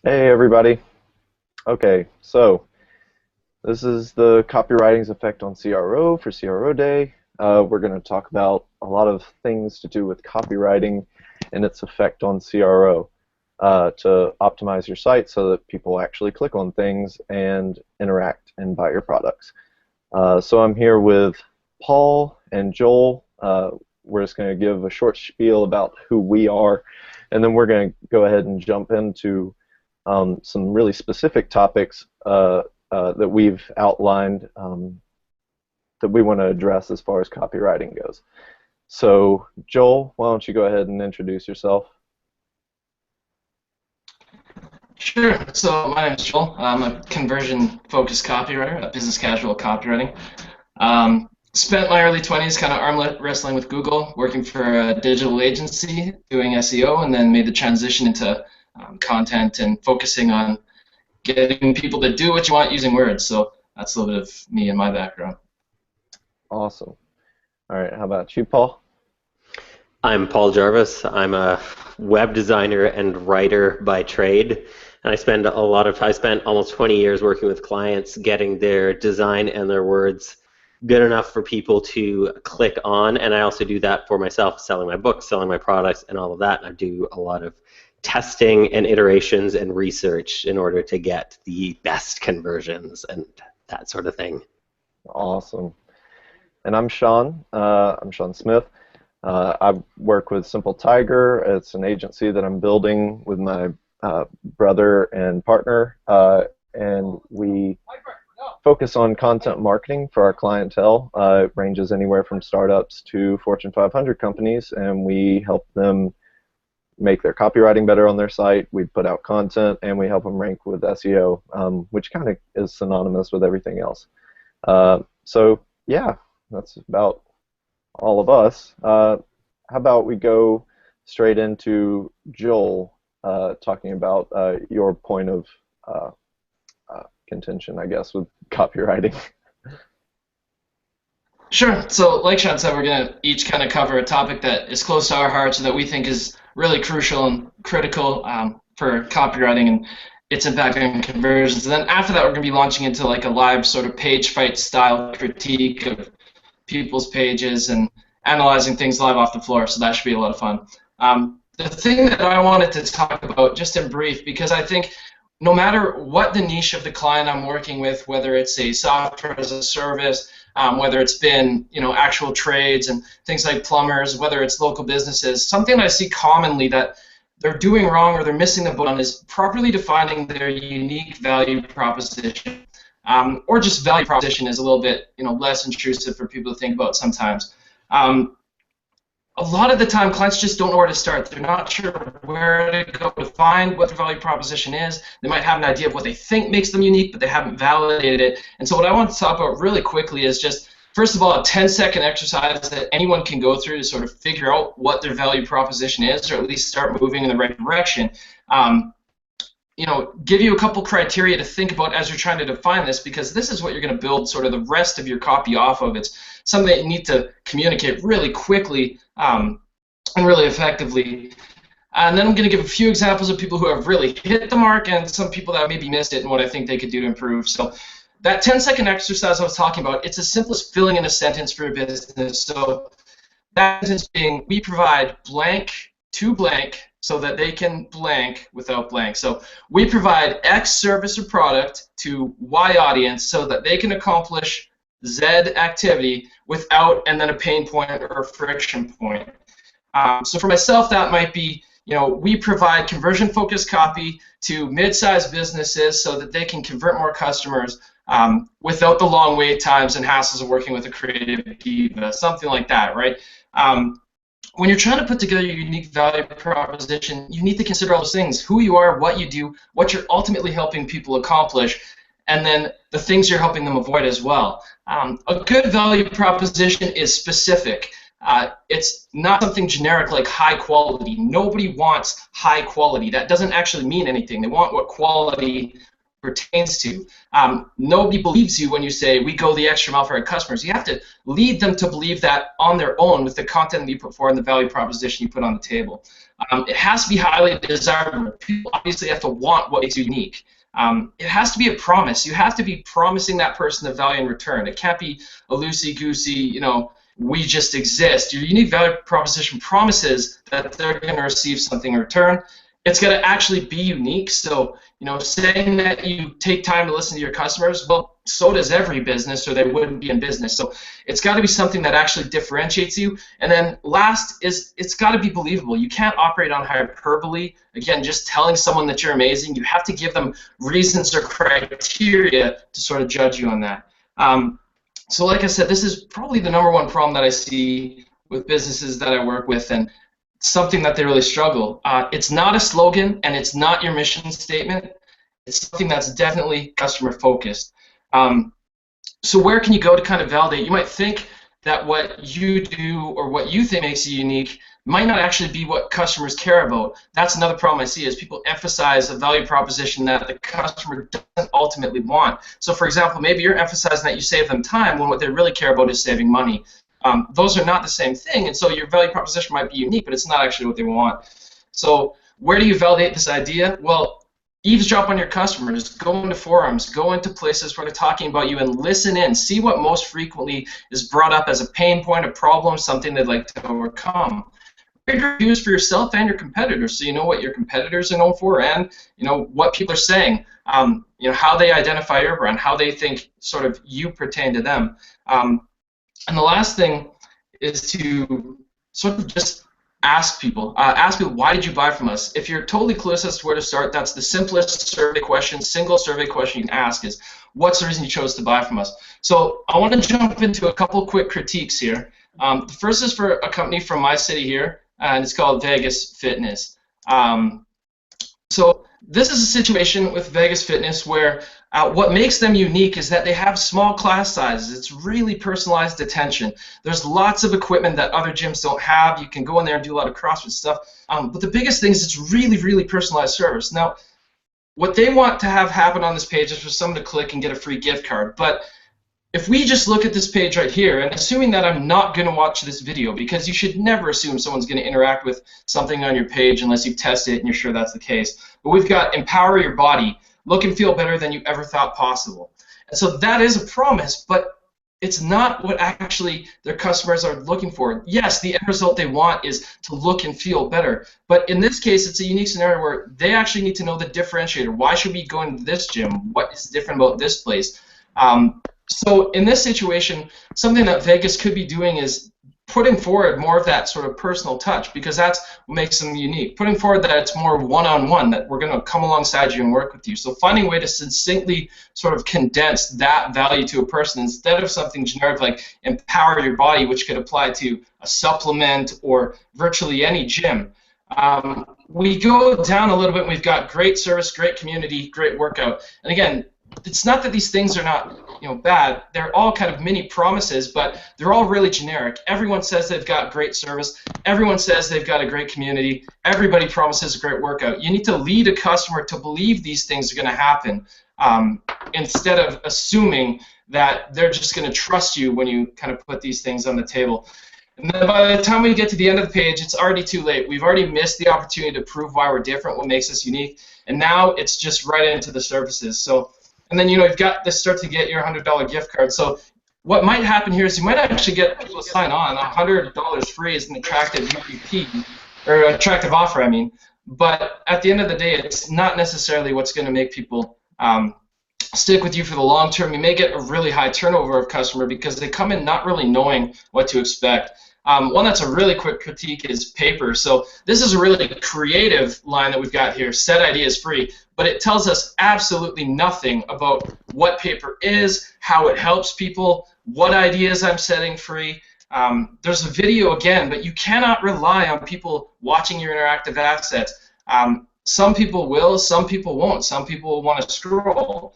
Hey everybody. Okay, so this is the copywriting's effect on CRO for CRO Day. We're going to talk about a lot of things to do with copywriting and its effect on CRO to optimize your site so that people actually click on things and interact and buy your products. So I'm here with Paul and Joel. We're just going to give a short spiel about who we are, and then we're going to go ahead and jump into some really specific topics that we've outlined that we want to address as far as copywriting goes. So, Joel, why don't you go ahead and introduce yourself? Sure. So my name is Joel. I'm a conversion-focused copywriter, a business casual copywriting. Spent my early 20s kind of arm wrestling with Google, working for a digital agency, doing SEO, and then made the transition into content and focusing on getting people to do what you want using words. So that's a little bit of me and my background. Awesome. All right, how about you, Paul? I'm Paul Jarvis. I'm a web designer and writer by trade, and I spent almost 20 years working with clients, getting their design and their words good enough for people to click on, and I also do that for myself, selling my books, selling my products, and all of that. I do a lot of testing and iterations and research in order to get the best conversions and that sort of thing. Awesome. And I'm Sean. I'm Sean Smith. I work with Simple Tiger. It's an agency that I'm building with my brother and partner, and we focus on content marketing for our clientele. It ranges anywhere from startups to Fortune 500 companies, and we help them make their copywriting better on their site. We put out content, and we help them rank with SEO, which kind of is synonymous with everything else. So yeah, that's about all of us. How about we go straight into Joel talking about your point of contention, I guess, with copywriting. Sure. So, like Sean said, we're going to each kind of cover a topic that is close to our hearts and that we think is really crucial and critical for copywriting and its impact on conversions. And then after that, we're going to be launching into like a live sort of page fight style critique of people's pages and analyzing things live off the floor. So that should be a lot of fun. The thing that I wanted to talk about, just in brief, because I think no matter what the niche of the client I'm working with, whether it's a software as a service, whether it's been actual trades and things like plumbers, whether it's local businesses, something I see commonly that they're doing wrong or they're missing the boat on is properly defining their unique value proposition. Or just value proposition is a little bit less intrusive for people to think about sometimes. A lot of the time, clients just don't know where to start. They're not sure where to go to find what their value proposition is. They might have an idea of what they think makes them unique, but they haven't validated it. And so what I want to talk about really quickly is just, first of all, a 10-second exercise that anyone can go through to sort of figure out what their value proposition is, or at least start moving in the right direction. Give you a couple criteria to think about as you're trying to define this, because this is what you're going to build sort of the rest of your copy off of. It's something that you need to communicate really quickly and really effectively. And then I'm going to give a few examples of people who have really hit the mark and some people that maybe missed it and what I think they could do to improve. So that 10-second exercise I was talking about, it's as simple as filling in a sentence for your business. So that sentence being, we provide blank to blank so that they can blank without blank. So we provide X service or product to Y audience so that they can accomplish Z activity without and then a pain point or a friction point. So for myself, that might be, we provide conversion-focused copy to mid-sized businesses so that they can convert more customers without the long wait times and hassles of working with a creative diva, something like that, right? When you're trying to put together your unique value proposition, you need to consider all those things: who you are, what you do, what you're ultimately helping people accomplish, and then the things you're helping them avoid as well. A good value proposition is specific. It's not something generic like high quality. Nobody wants high quality. That doesn't actually mean anything. They want what quality pertains to. Nobody believes you when you say we go the extra mile for our customers. You have to lead them to believe that on their own with the content that you put forward and the value proposition you put on the table. It has to be highly desirable. People obviously have to want what makes you unique. It has to be a promise. You have to be promising that person the value in return. It can't be a loosey-goosey, we just exist. Your unique value proposition promises that they're going to receive something in return. It's going to actually be unique. So, saying that you take time to listen to your customers, well, so does every business, or they wouldn't be in business. So it's got to be something that actually differentiates you. And then last is it's got to be believable. You can't operate on hyperbole. Again, just telling someone that you're amazing. You have to give them reasons or criteria to sort of judge you on that. So like I said, this is probably the #1 problem that I see with businesses that I work with, and something that they really struggle. It's not a slogan, and it's not your mission statement. It's something that's definitely customer focused. So where can you go to kind of validate? You might think that what you do or what you think makes you unique might not actually be what customers care about. That's another problem I see, is people emphasize a value proposition that the customer doesn't ultimately want. So for example, maybe you're emphasizing that you save them time when what they really care about is saving money. Those are not the same thing, and so your value proposition might be unique, but it's not actually what they want. So where do you validate this idea? Well, eavesdrop on your customers, go into forums, go into places where they're talking about you, and listen in. See what most frequently is brought up as a pain point, a problem, something they'd like to overcome. Read reviews for yourself and your competitors, so you know what your competitors are known for, and what people are saying. How they identify your brand, how they think sort of you pertain to them. And the last thing is to sort of just ask people, why did you buy from us? If you're totally clueless as to where to start, that's the simplest survey question, single survey question you can ask is, what's the reason you chose to buy from us? So I want to jump into a couple quick critiques here. The first is for a company from my city here, and it's called Vegas Fitness. So this is a situation with Vegas Fitness where what makes them unique is that they have small class sizes. It's really personalized attention. There's lots of equipment that other gyms don't have. You can go in there and do a lot of CrossFit stuff. But the biggest thing is it's really, really personalized service. Now, what they want to have happen on this page is for someone to click and get a free gift card. But if we just look at this page right here, and assuming that I'm not going to watch this video, because you should never assume someone's going to interact with something on your page unless you've tested it and you're sure that's the case. But we've got empower your body, look and feel better than you ever thought possible. And so that is a promise, but it's not what actually their customers are looking for. Yes, the end result they want is to look and feel better. But in this case, it's a unique scenario where they actually need to know the differentiator. Why should we go into this gym? What is different about this place? So in this situation, something that Vegas could be doing is putting forward more of that sort of personal touch, because that's what makes them unique. Putting forward that it's more one-on-one, that we're going to come alongside you and work with you. So finding a way to succinctly sort of condense that value to a person instead of something generic like empower your body, which could apply to a supplement or virtually any gym. We go down a little bit, and we've got great service, great community, great workout. And again, it's not that these things are not bad. They're all kind of mini promises, but they're all really generic. Everyone says they've got great service. Everyone says they've got a great community. Everybody promises a great workout. You need to lead a customer to believe these things are going to happen instead of assuming that they're just going to trust you when you kind of put these things on the table. And then by the time we get to the end of the page, it's already too late. We've already missed the opportunity to prove why we're different, what makes us unique, and now it's just right into the services. So. And then you've got this start to get your $100 gift card. So what might happen here is you might actually get people to sign on. $100 free is an attractive UPP, or attractive offer, I mean. But at the end of the day, it's not necessarily what's going to make people stick with you for the long term. You may get a really high turnover of customer because they come in not really knowing what to expect. One that's a really quick critique is paper. So this is a really creative line that we've got here. Set idea is free, but it tells us absolutely nothing about what paper is, how it helps people, what ideas I'm setting free. There's a video again, but you cannot rely on people watching your interactive assets. Some people will, some people won't. Some people will want to scroll.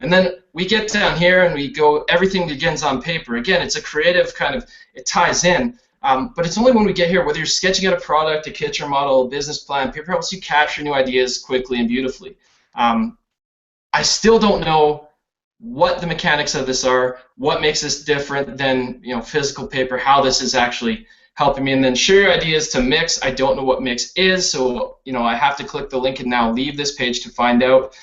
And then we get down here and we go, everything begins on paper. Again, it's a creative kind of, it ties in. But it's only when we get here, whether you're sketching out a product, a kitchen model, a business plan, paper helps you capture new ideas quickly and beautifully. I still don't know what the mechanics of this are, what makes this different than physical paper, how this is actually helping me. And then share your ideas to Mix. I don't know what Mix is, so I have to click the link and now leave this page to find out.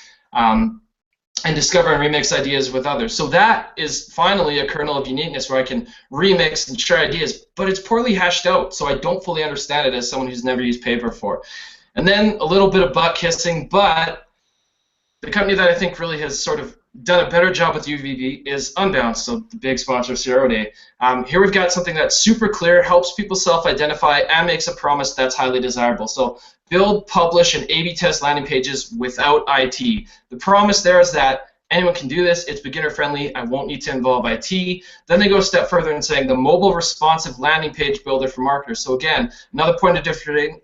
And discover and remix ideas with others. So that is finally a kernel of uniqueness where I can remix and share ideas, but it's poorly hashed out, so I don't fully understand it as someone who's never used paper before. And then a little bit of butt kissing, but the company that I think really has sort of done a better job with UVB is Unbounce, so the big sponsor of CRO Day. Here we've got something that's super clear, helps people self-identify, and makes a promise that's highly desirable. So build, publish, and A/B test landing pages without IT. The promise there is that anyone can do this, it's beginner friendly, I won't need to involve IT. Then they go a step further and saying the mobile responsive landing page builder for marketers. So again, another point of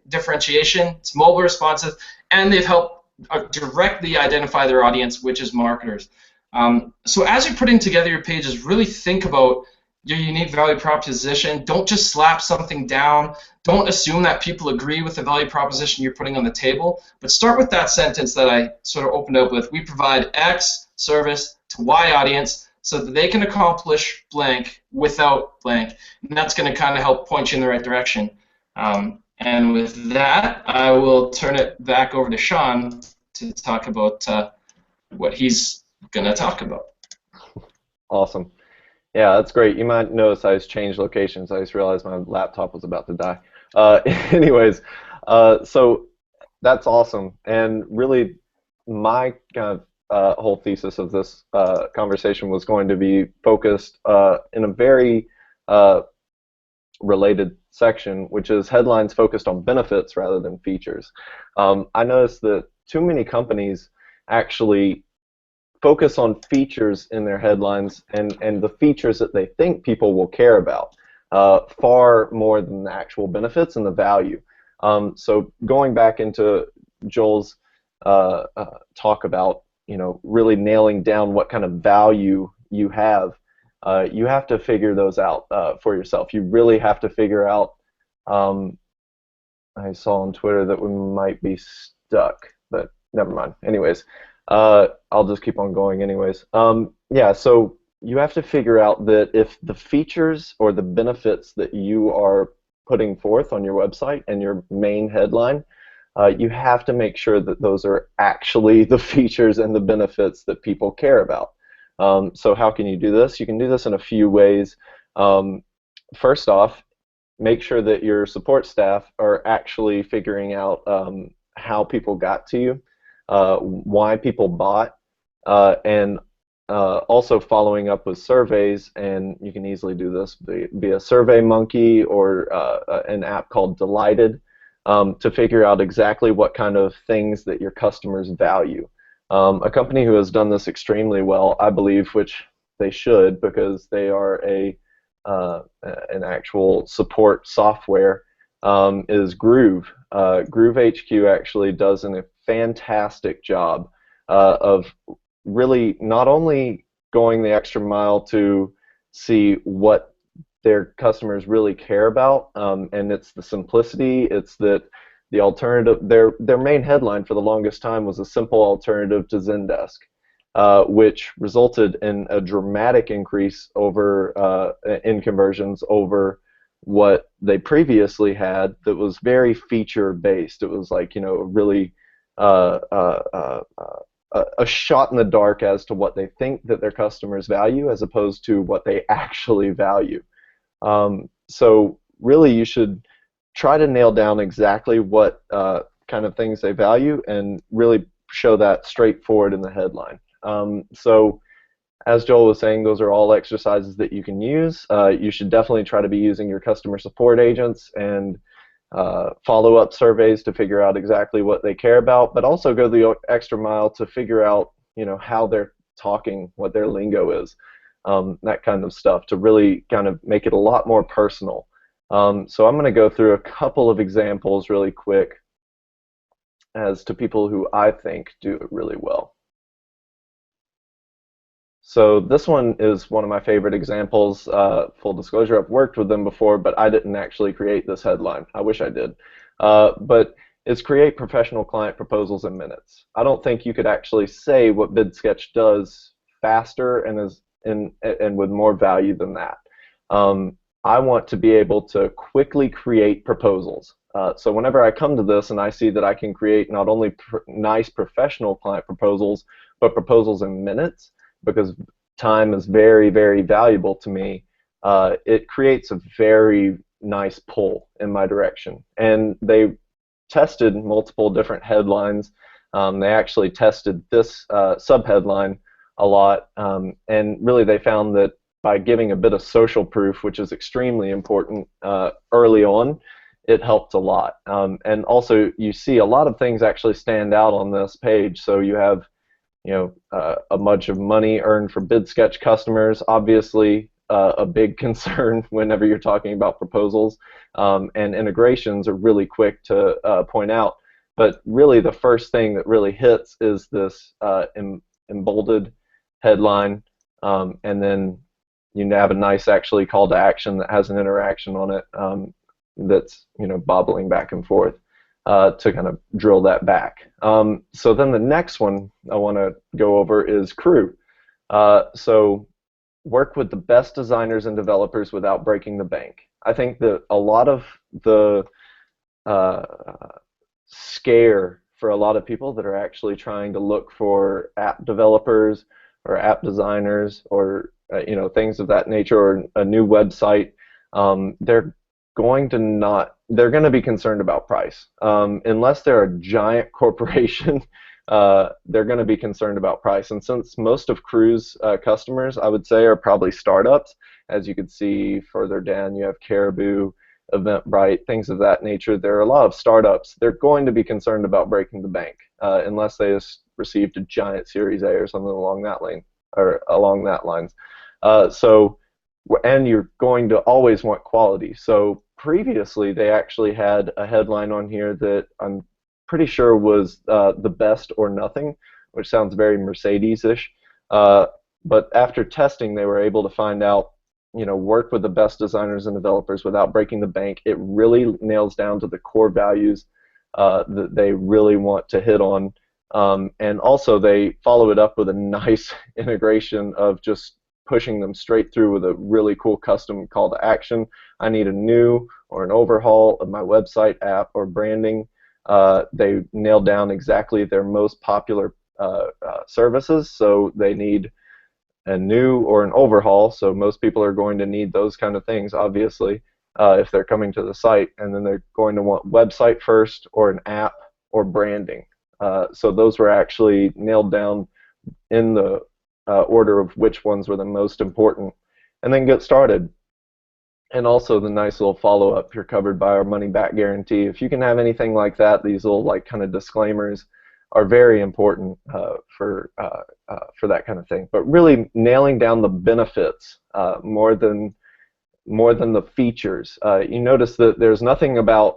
differentiation, it's mobile responsive, and they've helped directly identify their audience, which is marketers. So as you're putting together your pages, really think about your unique value proposition. Don't just slap something down. Don't assume that people agree with the value proposition you're putting on the table, but start with that sentence that I sort of opened up with. We provide X service to Y audience so that they can accomplish blank without blank. And that's going to kind of help point you in the right direction. And with that, I will turn it back over to Sean to talk about what he's going to talk about. Awesome. Yeah, that's great. You might notice I just changed locations. I just realized my laptop was about to die. Anyways, so that's awesome. And really, my kind of whole thesis of this conversation was going to be focused in a very related section, which is headlines focused on benefits rather than features. I noticed that too many companies actually focus on features in their headlines and the features that they think people will care about far more than the actual benefits and the value. So going back into Joel's talk about really nailing down what kind of value you have to figure those out for yourself. You really have to figure out. I saw on Twitter that we might be stuck, but never mind. Anyways, I'll just keep on going anyways. Yeah, so you have to figure out that if the features or the benefits that you are putting forth on your website and your main headline, you have to make sure that those are actually the features and the benefits that people care about. So how can you do this? You can do this in a few ways. First off, make sure that your support staff are actually figuring out how people got to you, why people bought, and also following up with surveys. And you can easily do this via SurveyMonkey or an app called Delighted to figure out exactly what kind of things that your customers value. A company who has done this extremely well, I believe, which they should because they are an actual support software, is Groove. Groove HQ actually does a fantastic job of really not only going the extra mile to see what their customers really care about, and it's the simplicity, it's that the alternative, their main headline for the longest time was a simple alternative to Zendesk, which resulted in a dramatic increase over in conversions over what they previously had that was very feature based. It was like, really a shot in the dark as to what they think that their customers value as opposed to what they actually value. So really you should try to nail down exactly what kind of things they value and really show that straightforward in the headline. So as Joel was saying, those are all exercises that you can use. You should definitely try to be using your customer support agents and follow-up surveys to figure out exactly what they care about, but also go the extra mile to figure out how they're talking, what their lingo is, that kind of stuff, to really kind of make it a lot more personal. So I'm going to go through a couple of examples really quick as to people who I think do it really well. So this one is one of my favorite examples. Full disclosure, I've worked with them before, but I didn't actually create this headline. I wish I did. But is create professional client proposals in minutes. I don't think you could actually say what BidSketch does faster and with more value than that. I want to be able to quickly create proposals. So whenever I come to this and I see that I can create not only nice professional client proposals, but proposals in minutes, because time is very, very valuable to me, it creates a very nice pull in my direction. And they tested multiple different headlines. They actually tested this subheadline a lot, and really they found that by giving a bit of social proof, which is extremely important early on, it helped a lot. And also, you see a lot of things actually stand out on this page. So you have, a bunch of money earned for BidSketch customers, obviously a big concern whenever you're talking about proposals, and integrations are really quick to point out. But really, the first thing that really hits is this emboldened headline, and then you have a nice actually call to action that has an interaction on it, that's bobbling back and forth to kind of drill that back. So then the next one I want to go over is crew. So work with the best designers and developers without breaking the bank. I think that a lot of the scare for a lot of people that are actually trying to look for app developers or app designers or things of that nature, or a new website, they're going to be concerned about price. Unless they're a giant corporation, they're going to be concerned about price. And since most of Crew's customers, I would say, are probably startups, as you can see further down, you have Caribou, Eventbrite, things of that nature. There are a lot of startups. They're going to be concerned about breaking the bank, unless they received a giant Series A or something along that lane, or along that lines. And you're going to always want quality. So previously, they actually had a headline on here that I'm pretty sure was the best or nothing, which sounds very Mercedes-ish. But after testing, they were able to find out, work with the best designers and developers without breaking the bank. It really nails down to the core values that they really want to hit on. And also, they follow it up with a nice integration of just pushing them straight through with a really cool custom call to action. I need a new or an overhaul of my website, app, or branding. They nailed down exactly their most popular services. So they need a new or an overhaul. So most people are going to need those kind of things, obviously, if they're coming to the site. And then they're going to want website first, or an app, or branding. So those were actually nailed down in the order of which ones were the most important, and then get started. And also the nice little follow-up, you're covered by our money-back guarantee. If you can have anything like that, these little kind of disclaimers are very important for that kind of thing. But really nailing down the benefits more than the features. You notice that there's nothing about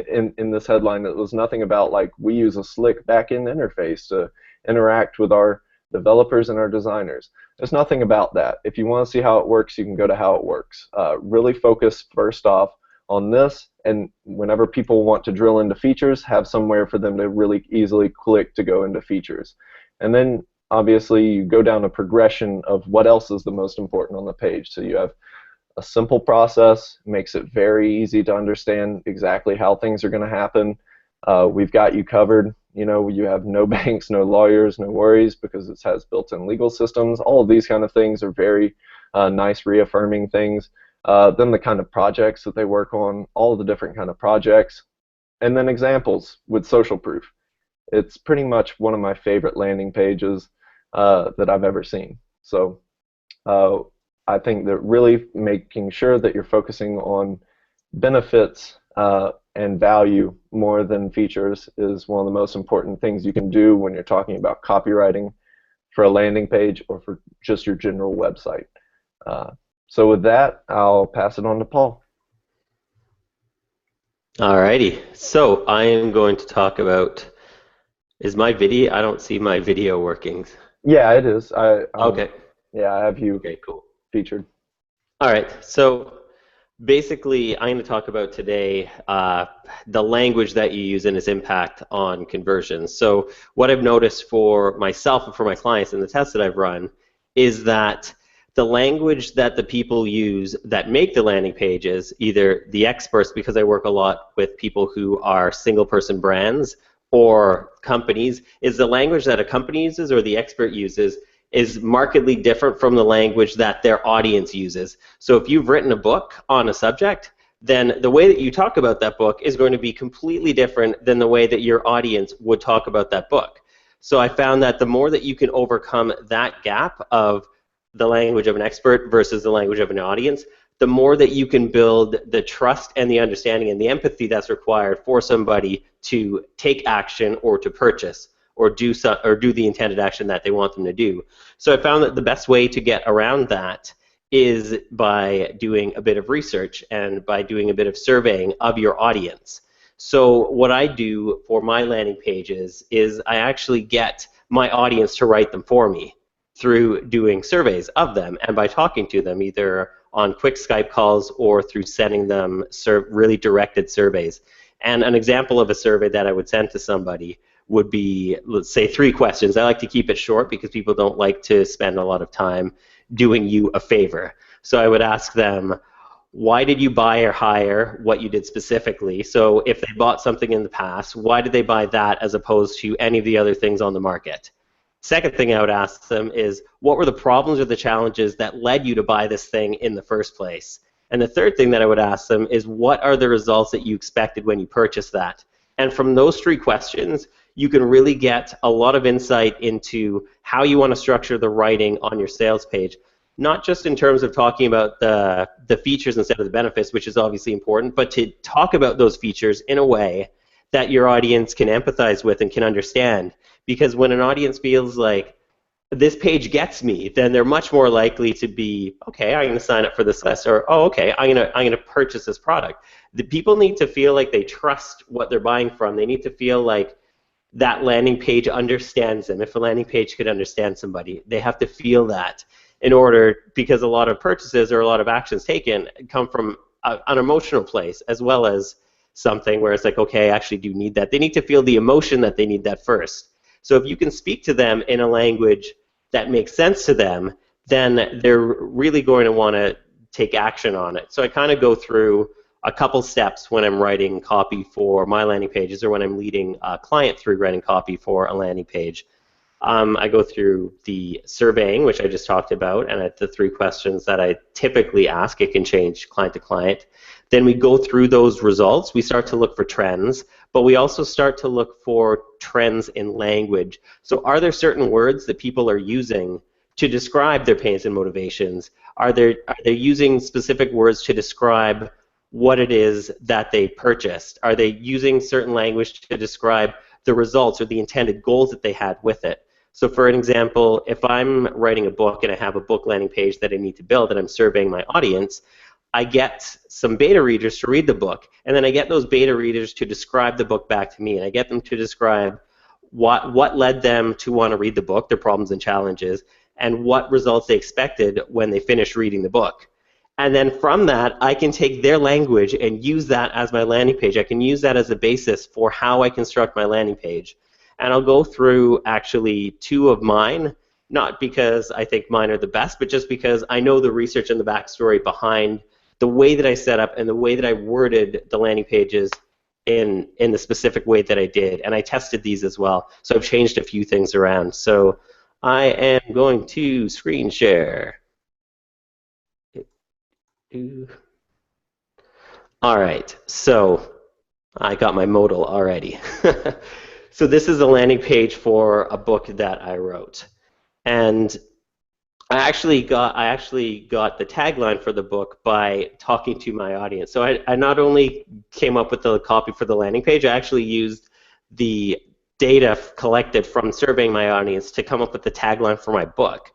in this headline, that was nothing about we use a slick back-end interface to interact with our developers and our designers. There's nothing about that. If you want to see how it works, you can go to how it works. Really focus first off on this, and whenever people want to drill into features, have somewhere for them to really easily click to go into features. And then obviously you go down a progression of what else is the most important on the page. So you have a simple process, makes it very easy to understand exactly how things are going to happen. We've got you covered. You have no banks, no lawyers, no worries, because it has built-in legal systems. All of these kind of things are very nice, reaffirming things. Then the kind of projects that they work on, all of the different kind of projects, and then examples with social proof. It's pretty much one of my favorite landing pages that I've ever seen. So I think that really making sure that you're focusing on benefits and value more than features is one of the most important things you can do when you're talking about copywriting for a landing page or for just your general website. So with that, I'll pass it on to Paul. Alrighty, so I am going to talk about, is my video, I don't see my video working. Yeah, it is. Okay. Yeah, I have you Okay, cool. featured. All right, so Basically, I'm going to talk about today the language that you use and its impact on conversions. So what I've noticed for myself and for my clients in the tests that I've run is that the language that the people use that make the landing pages, either the experts, because I work a lot with people who are single-person brands or companies, is the language that a company uses or the expert uses is markedly different from the language that their audience uses. So if you've written a book on a subject, then the way that you talk about that book is going to be completely different than the way that your audience would talk about that book. So I found that the more that you can overcome that gap of the language of an expert versus the language of an audience, the more that you can build the trust and the understanding and the empathy that's required for somebody to take action or to purchase or do the intended action that they want them to do. So I found that the best way to get around that is by doing a bit of research and by doing a bit of surveying of your audience. So what I do for my landing pages is I actually get my audience to write them for me through doing surveys of them and by talking to them either on quick Skype calls or through sending them really directed surveys. And an example of a survey that I would send to somebody would be, let's say, 3 questions. I like to keep it short because people don't like to spend a lot of time doing you a favor. So I would ask them, why did you buy or hire what you did specifically? So if they bought something in the past, why did they buy that as opposed to any of the other things on the market? Second thing I would ask them is, what were the problems or the challenges that led you to buy this thing in the first place? And the third thing that I would ask them is, what are the results that you expected when you purchased that? And from those 3 questions, you can really get a lot of insight into how you want to structure the writing on your sales page, not just in terms of talking about the features instead of the benefits, which is obviously important, but to talk about those features in a way that your audience can empathize with and can understand. Because when an audience feels like, this page gets me, then they're much more likely to be, okay, I'm going to sign up for this list, or, oh, okay, I'm going to purchase this product. The people need to feel like they trust what they're buying from. They need to feel like that landing page understands them. If a landing page could understand somebody, they have to feel that in order, because a lot of purchases or a lot of actions taken come from an emotional place as well as something where it's like, okay, I actually do need that. They need to feel the emotion that they need that first. So if you can speak to them in a language that makes sense to them, then they're really going to want to take action on it. So I kind of go through a couple steps when I'm writing copy for my landing pages or when I'm leading a client through writing copy for a landing page. I go through the surveying, which I just talked about, and the 3 questions that I typically ask. It can change client to client. Then we go through those results. We start to look for trends, but we also start to look for trends in language. So are there certain words that people are using to describe their pains and motivations? Are they using specific words to describe what it is that they purchased? Are they using certain language to describe the results or the intended goals that they had with it? So for an example, if I'm writing a book and I have a book landing page that I need to build and I'm surveying my audience, I get some beta readers to read the book, and then I get those beta readers to describe the book back to me, and I get them to describe what led them to want to read the book, their problems and challenges, and what results they expected when they finished reading the book. And then from that, I can take their language and use that as my landing page. I can use that as a basis for how I construct my landing page. And I'll go through actually 2 of mine, not because I think mine are the best, but just because I know the research and the backstory behind the way that I set up and the way that I worded the landing pages in the specific way that I did. And I tested these as well. So I've changed a few things around. So I am going to screen share. All right, so I got my modal already. So this is a landing page for a book that I wrote, and I actually got the tagline for the book by talking to my audience. So I not only came up with the copy for the landing page, I actually used the data collected from surveying my audience to come up with the tagline for my book,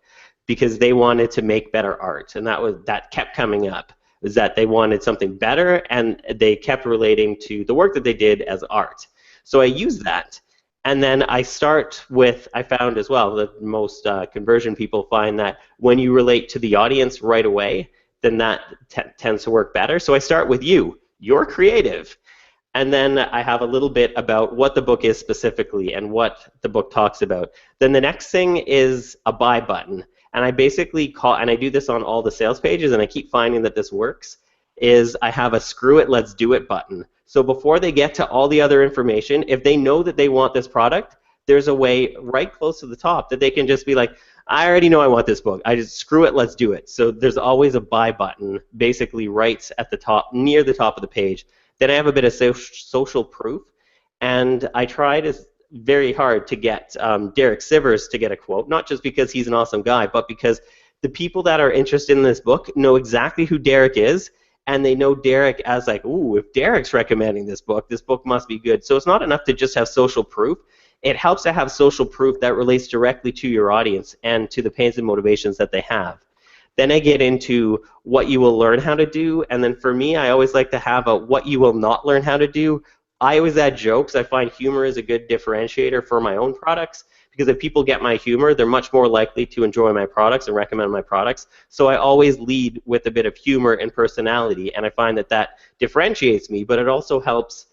because they wanted to make better art, and that kept coming up, is that they wanted something better, and they kept relating to the work that they did as art. So I used that, and then I start with, I found as well, that most conversion people find that when you relate to the audience right away, then that tends to work better. So I start with you. You're creative. And then I have a little bit about what the book is specifically and what the book talks about. Then the next thing is a buy button. And I basically call, and I do this on all the sales pages, and I keep finding that this works, is I have a screw it, let's do it button. So before they get to all the other information, if they know that they want this product, there's a way right close to the top that they can just be like, I already know I want this book. I just screw it, let's do it. So there's always a buy button basically right at the top, near the top of the page. Then I have a bit of social proof, and I tried very hard to get Derek Sivers to get a quote, not just because he's an awesome guy, but because the people that are interested in this book know exactly who Derek is, and they know Derek as like, ooh, if Derek's recommending this book must be good. So it's not enough to just have social proof. It helps to have social proof that relates directly to your audience and to the pains and motivations that they have. Then I get into what you will learn how to do, and then for me, I always like to have a what you will not learn how to do. I always add jokes. I find humor is a good differentiator for my own products, because if people get my humor, they're much more likely to enjoy my products and recommend my products. So I always lead with a bit of humor and personality, and I find that that differentiates me, but it also helps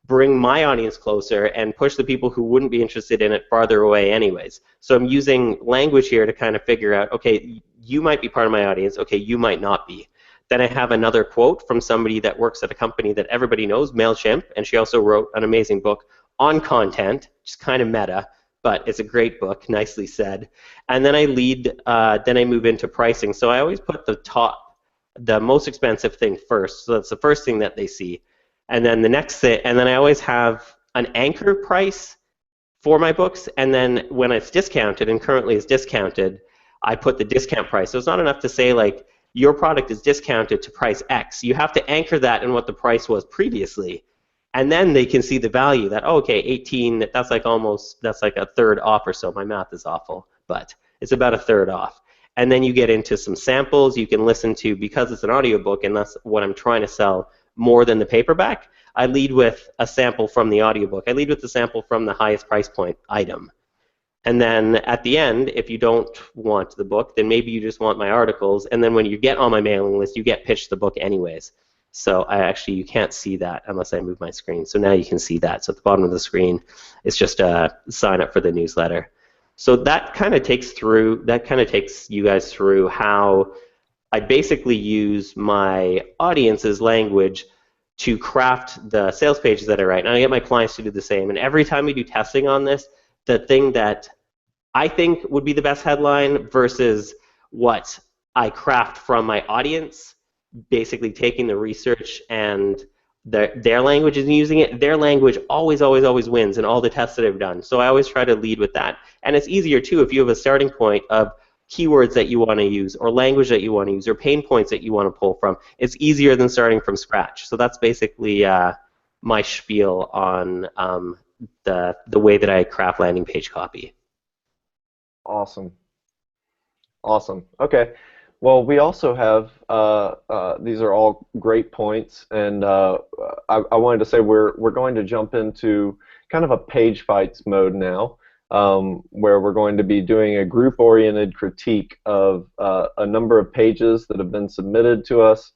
bring my audience closer and push the people who wouldn't be interested in it farther away anyways. So I'm using language here to kind of figure out, okay, you might be part of my audience, okay, you might not be. Then I have another quote from somebody that works at a company that everybody knows, MailChimp, and she also wrote an amazing book on content, which is kind of meta, but it's a great book, nicely said. And then I then I move into pricing. So I always put the most expensive thing first, so that's the first thing that they see. And then the next thing, and then I always have an anchor price for my books, and then when it's discounted, and currently it's discounted, I put the discount price. So it's not enough to say like your product is discounted to price X. You have to anchor that in what the price was previously, and then they can see the value that, oh, okay, 18, that's like a third off or so. My math is awful, but it's about a third off. And then you get into some samples you can listen to, because it's an audiobook and that's what I'm trying to sell more than the paperback. I lead with a sample from the audiobook. I lead with the sample from the highest price point item. And then at the end, if you don't want the book, then maybe you just want my articles. And then when you get on my mailing list, you get pitched the book anyways. So you can't see that unless I move my screen. So now you can see that. So at the bottom of the screen, it's just a sign up for the newsletter. So that kind of takes you guys through how I basically use my audience's language to craft the sales pages that I write. And I get my clients to do the same. And every time we do testing on this, the thing that I think would be the best headline versus what I craft from my audience, basically taking the research and their language and using it, their language always, always, always wins in all the tests that I've done. So I always try to lead with that. And it's easier, too, if you have a starting point of keywords that you want to use or language that you want to use or pain points that you want to pull from. It's easier than starting from scratch. So that's basically my spiel on the way that I craft landing page copy. Awesome. Awesome. Okay. Well, we also have, these are all great points, and I wanted to say we're going to jump into kind of a page fights mode now, where we're going to be doing a group-oriented critique of a number of pages that have been submitted to us.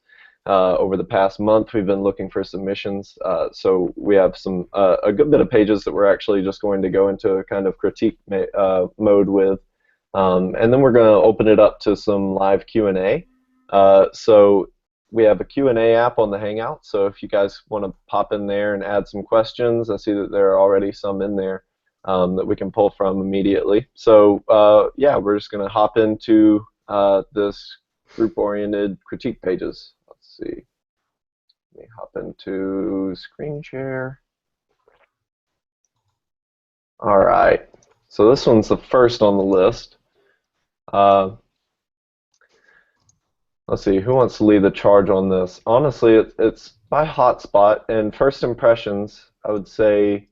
Over the past month, we've been looking for submissions, so we have a good bit of pages that we're actually just going to go into a kind of critique mode with. And then we're going to open it up to some live Q&A. So we have a Q&A app on the Hangout, so if you guys want to pop in there and add some questions, I see that there are already some in there that we can pull from immediately. So yeah, we're just going to hop into this group-oriented critique pages. Let's see. Let me hop into screen share. All right. So this one's the first on the list. Let's see, who wants to lead the charge on this? Honestly, it's by hotspot, and first impressions, I would say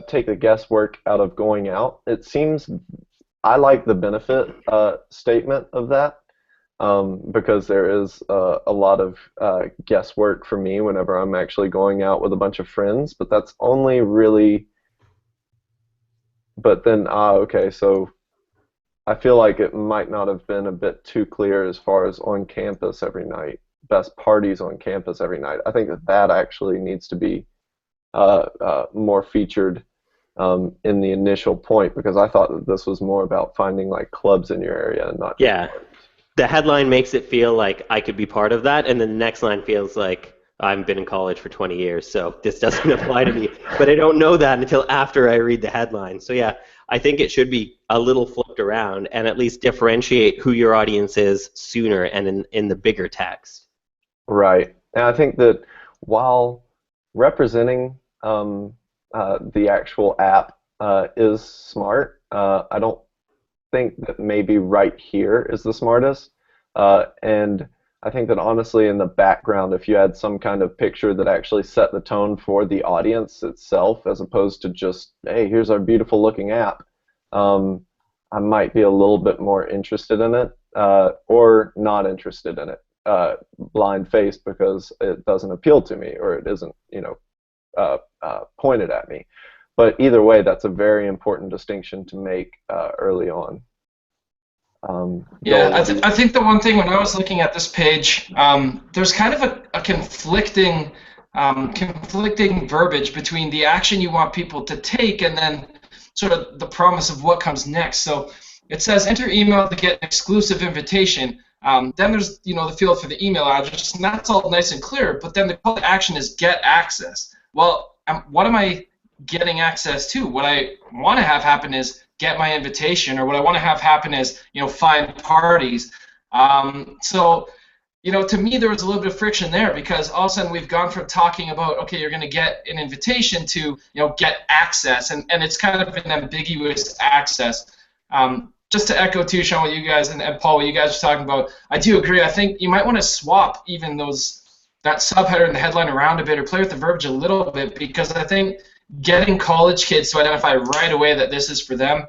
take the guesswork out of going out. It seems, I like the benefit statement of that, because there is a lot of guesswork for me whenever I'm actually going out with a bunch of friends, but that's only really, but then, okay, so I feel like it might not have been a bit too clear as far as on campus every night, best parties on campus every night. I think that that actually needs to be more featured in the initial point, because I thought that this was more about finding like clubs in your area and not just Yeah. parties. The headline makes it feel like I could be part of that, and then the next line feels like I've been in college for 20 years, so this doesn't apply to me. But I don't know that until after I read the headline. So yeah, I think it should be a little flipped around and at least differentiate who your audience is sooner and in the bigger text. Right. And I think that while representing the actual app is smart, I don't think that maybe right here is the smartest. And I think that honestly, in the background, if you had some kind of picture that actually set the tone for the audience itself, as opposed to just, hey, here's our beautiful looking app, um, I might be a little bit more interested in it, or not interested in it, blind faced because it doesn't appeal to me or it isn't, pointed at me. But either way, that's a very important distinction to make early on. Yeah, Joel, what do you? I think the one thing when I was looking at this page, there's kind of a conflicting verbiage between the action you want people to take and then sort of the promise of what comes next. So it says enter email to get an exclusive invitation. Then there's the field for the email address, and that's all nice and clear. But then the call to action is get access. Well, what am I getting access to? What I want to have happen is get my invitation, or what I want to have happen is find parties. So to me there was a little bit of friction there, because all of a sudden we've gone from talking about, okay, you're going to get an invitation, to get access, and it's kind of an ambiguous access. Just to echo too, Sean, what you guys and Paul, what you guys are talking about, I do agree. I think you might want to swap even that subheader and the headline around a bit, or play with the verbiage a little bit, because I think getting college kids to identify right away that this is for them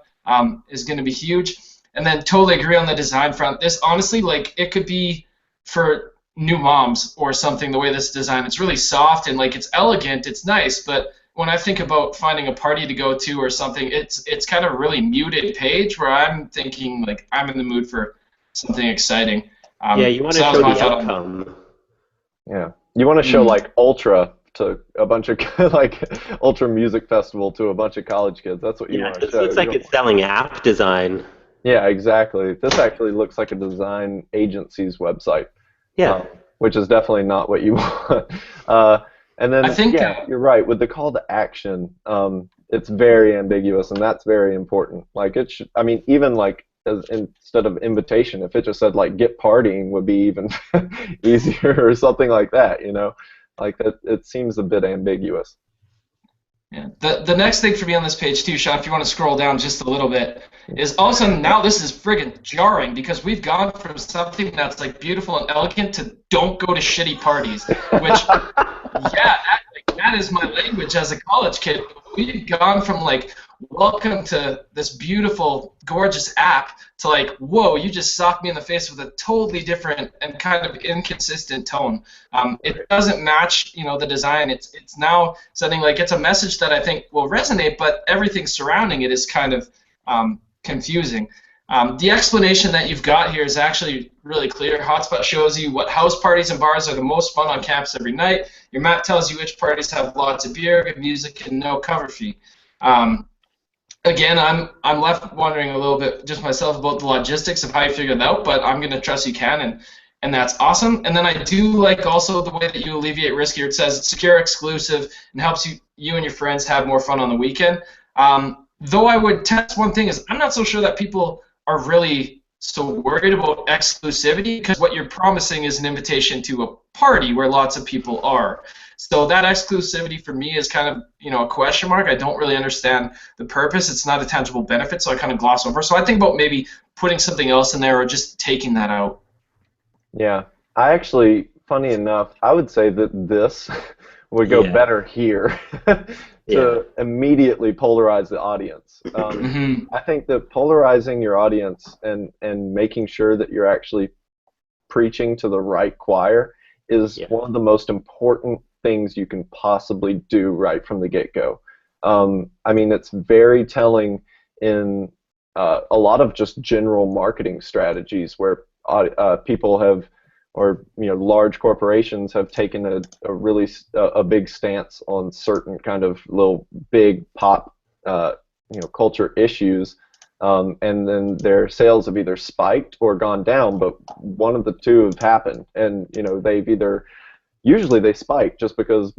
is going to be huge. And then totally agree on the design front. This honestly, like, it could be for new moms or something. The way this is designed, it's really soft and like it's elegant, it's nice. But when I think about finding a party to go to or something, it's kind of a really muted page where I'm thinking like I'm in the mood for something exciting. Yeah, you want to So that was show my the thought on outcome. Yeah, you want to show like Ultra to a bunch of like Ultra Music Festival to a bunch of college kids. That's what you Yeah, want to this show. looks like it's selling app design. Yeah, exactly. This actually looks like a design agency's website, Yeah. which is definitely not what you want. And then, I think yeah, you're right. With the call to action, it's very ambiguous, and that's very important. Like it should, I mean, even like instead of invitation, if it just said like get partying would be even easier or something like that. Like that, it seems a bit ambiguous. Yeah. The next thing for me on this page too, Sean, if you want to scroll down just a little bit, is all of a sudden now this is friggin' jarring, because we've gone from something that's like beautiful and elegant to don't go to shitty parties, which yeah, that is my language as a college kid. We've gone from like welcome to this beautiful, gorgeous app to like, whoa, you just socked me in the face with a totally different and kind of inconsistent tone. It doesn't match, the design. It's now something like, it's a message that I think will resonate, but everything surrounding it is kind of confusing. The explanation that you've got here is actually really clear. Hotspot shows you what house parties and bars are the most fun on campus every night. Your map tells you which parties have lots of beer, good music, and no cover fee. Again, I'm left wondering a little bit just myself about the logistics of how you figured it out, but I'm going to trust you can, and that's awesome. And then I do like also the way that you alleviate risk here. It says it's secure, exclusive, and helps you and your friends have more fun on the weekend. Though I would test one thing is I'm not so sure that people are really so worried about exclusivity, because what you're promising is an invitation to a party where lots of people are. So that exclusivity for me is kind of a question mark. I don't really understand the purpose. It's not a tangible benefit, so I kind of gloss over. So I think about maybe putting something else in there or just taking that out. Yeah, I actually, funny enough, I would say that this would go better here to immediately polarize the audience. I think that polarizing your audience and making sure that you're actually preaching to the right choir is one of the most important things you can possibly do right from the get-go. I mean, it's very telling in a lot of just general marketing strategies where people have, or large corporations have taken a really a big stance on certain kind of little big pop culture issues, and then their sales have either spiked or gone down, but one of the two have happened, and they've either usually they spike just because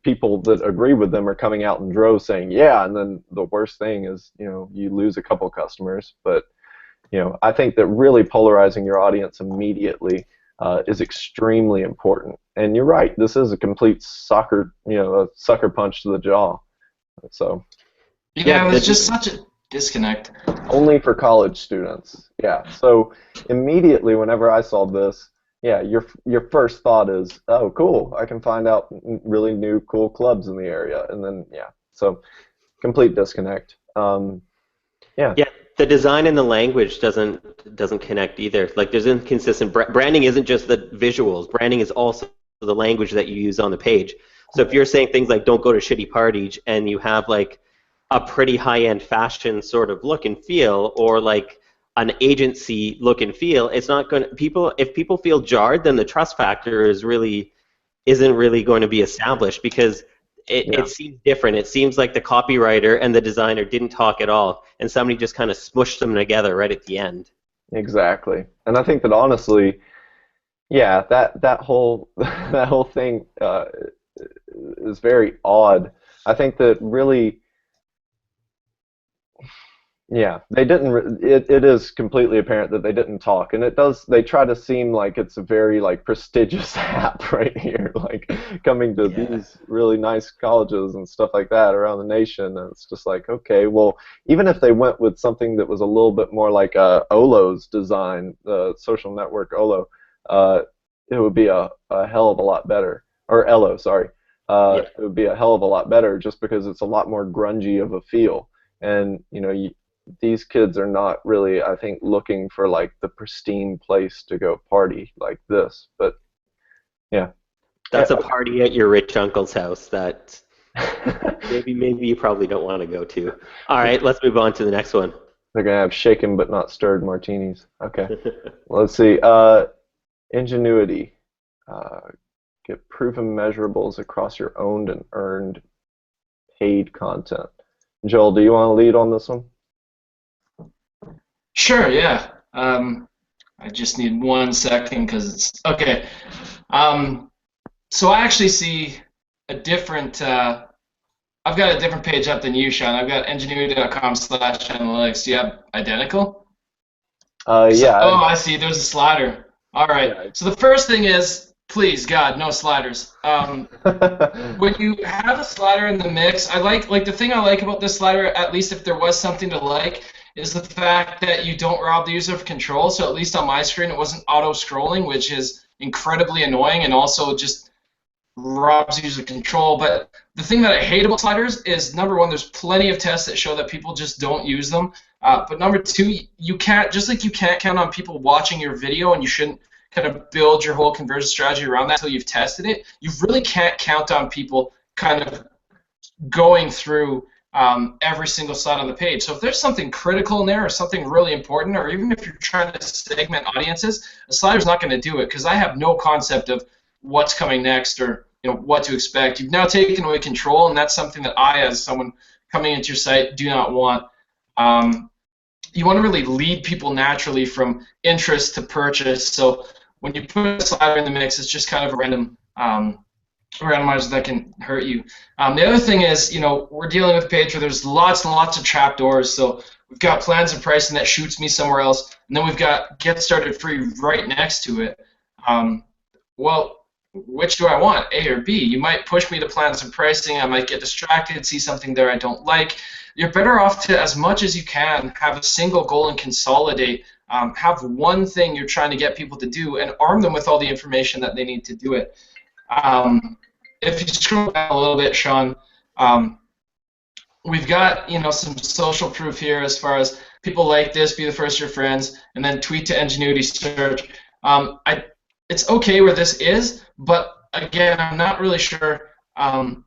people that agree with them are coming out in droves saying yeah, and then the worst thing is you lose a couple customers. But I think that really polarizing your audience immediately is extremely important. And you're right, this is a complete a sucker punch to the jaw. So yeah, it was just such a disconnect. Only for college students. Yeah. So immediately whenever I saw this, yeah, your first thought is, oh, cool, I can find out really new cool clubs in the area, and then so complete disconnect. Yeah. Yeah, the design and the language doesn't connect either. Like there's inconsistent branding isn't just the visuals. Branding is also the language that you use on the page. So if you're saying things like "don't go to shitty parties" and you have like a pretty high-end fashion sort of look and feel, or like an agency look and feel, it's not going to if people feel jarred, then the trust factor isn't really going to be established, because it seems different. It seems like the copywriter and the designer didn't talk at all, and somebody just kind of smushed them together right at the end. Exactly. And I think that honestly, yeah, that whole that whole thing is very odd. I think that really, yeah, they didn't. It is completely apparent that they didn't talk, and it does. They try to seem like it's a very like prestigious app right here, like coming to these really nice colleges and stuff like that around the nation. And it's just like, okay, well, even if they went with something that was a little bit more like Olo's design, the social network Olo, it would be a hell of a lot better. Or Elo, sorry. It would be a hell of a lot better, just because it's a lot more grungy of a feel, and these kids are not really, I think, looking for like the pristine place to go party like this. But yeah, that's a party at your rich uncle's house that maybe you probably don't want to go to. All right, let's move on to the next one. They're gonna have shaken but not stirred martinis. Okay, let's see. Ingenuity. Get proven measurables across your owned and earned paid content. Joel, do you want to lead on this one? Sure, yeah. I just need 1 second because it's okay. So I actually see a different. I've got a different page up than you, Sean. I've got ingenuity.com/analytics. Do you have identical? Yeah. Oh, I see. There's a slider. All right. Yeah. So the first thing is, please, God, no sliders. When you have a slider in the mix, I like the thing I like about this slider, at least if there was something to like, is the fact that you don't rob the user of control. So at least on my screen, it wasn't auto-scrolling, which is incredibly annoying and also just robs user control. But the thing that I hate about sliders is, number one, there's plenty of tests that show that people just don't use them. But number two, you can't, just like you can't count on people watching your video, and you shouldn't kind of build your whole conversion strategy around that until you've tested it, you really can't count on people kind of going through every single slide on the page. So if there's something critical in there or something really important, or even if you're trying to segment audiences, a slider's not going to do it, because I have no concept of what's coming next or what to expect. You've now taken away control, and that's something that I, as someone coming into your site, do not want. You want to really lead people naturally from interest to purchase. So when you put a slider in the mix, it's just kind of a random randomizer that can hurt you. The other thing is, we're dealing with a page where there's lots and lots of trapdoors. So we've got plans and pricing that shoots me somewhere else, and then we've got get started free right next to it. Well, which do I want, A or B? You might push me to plans and pricing. I might get distracted, see something there I don't like. You're better off to, as much as you can, have a single goal and consolidate. Have one thing you're trying to get people to do, and arm them with all the information that they need to do it. If you scroll down a little bit, Sean, we've got some social proof here as far as people like this, be the first of your friends, and then tweet to Ingenuity search. It's okay where this is, but again, I'm not really sure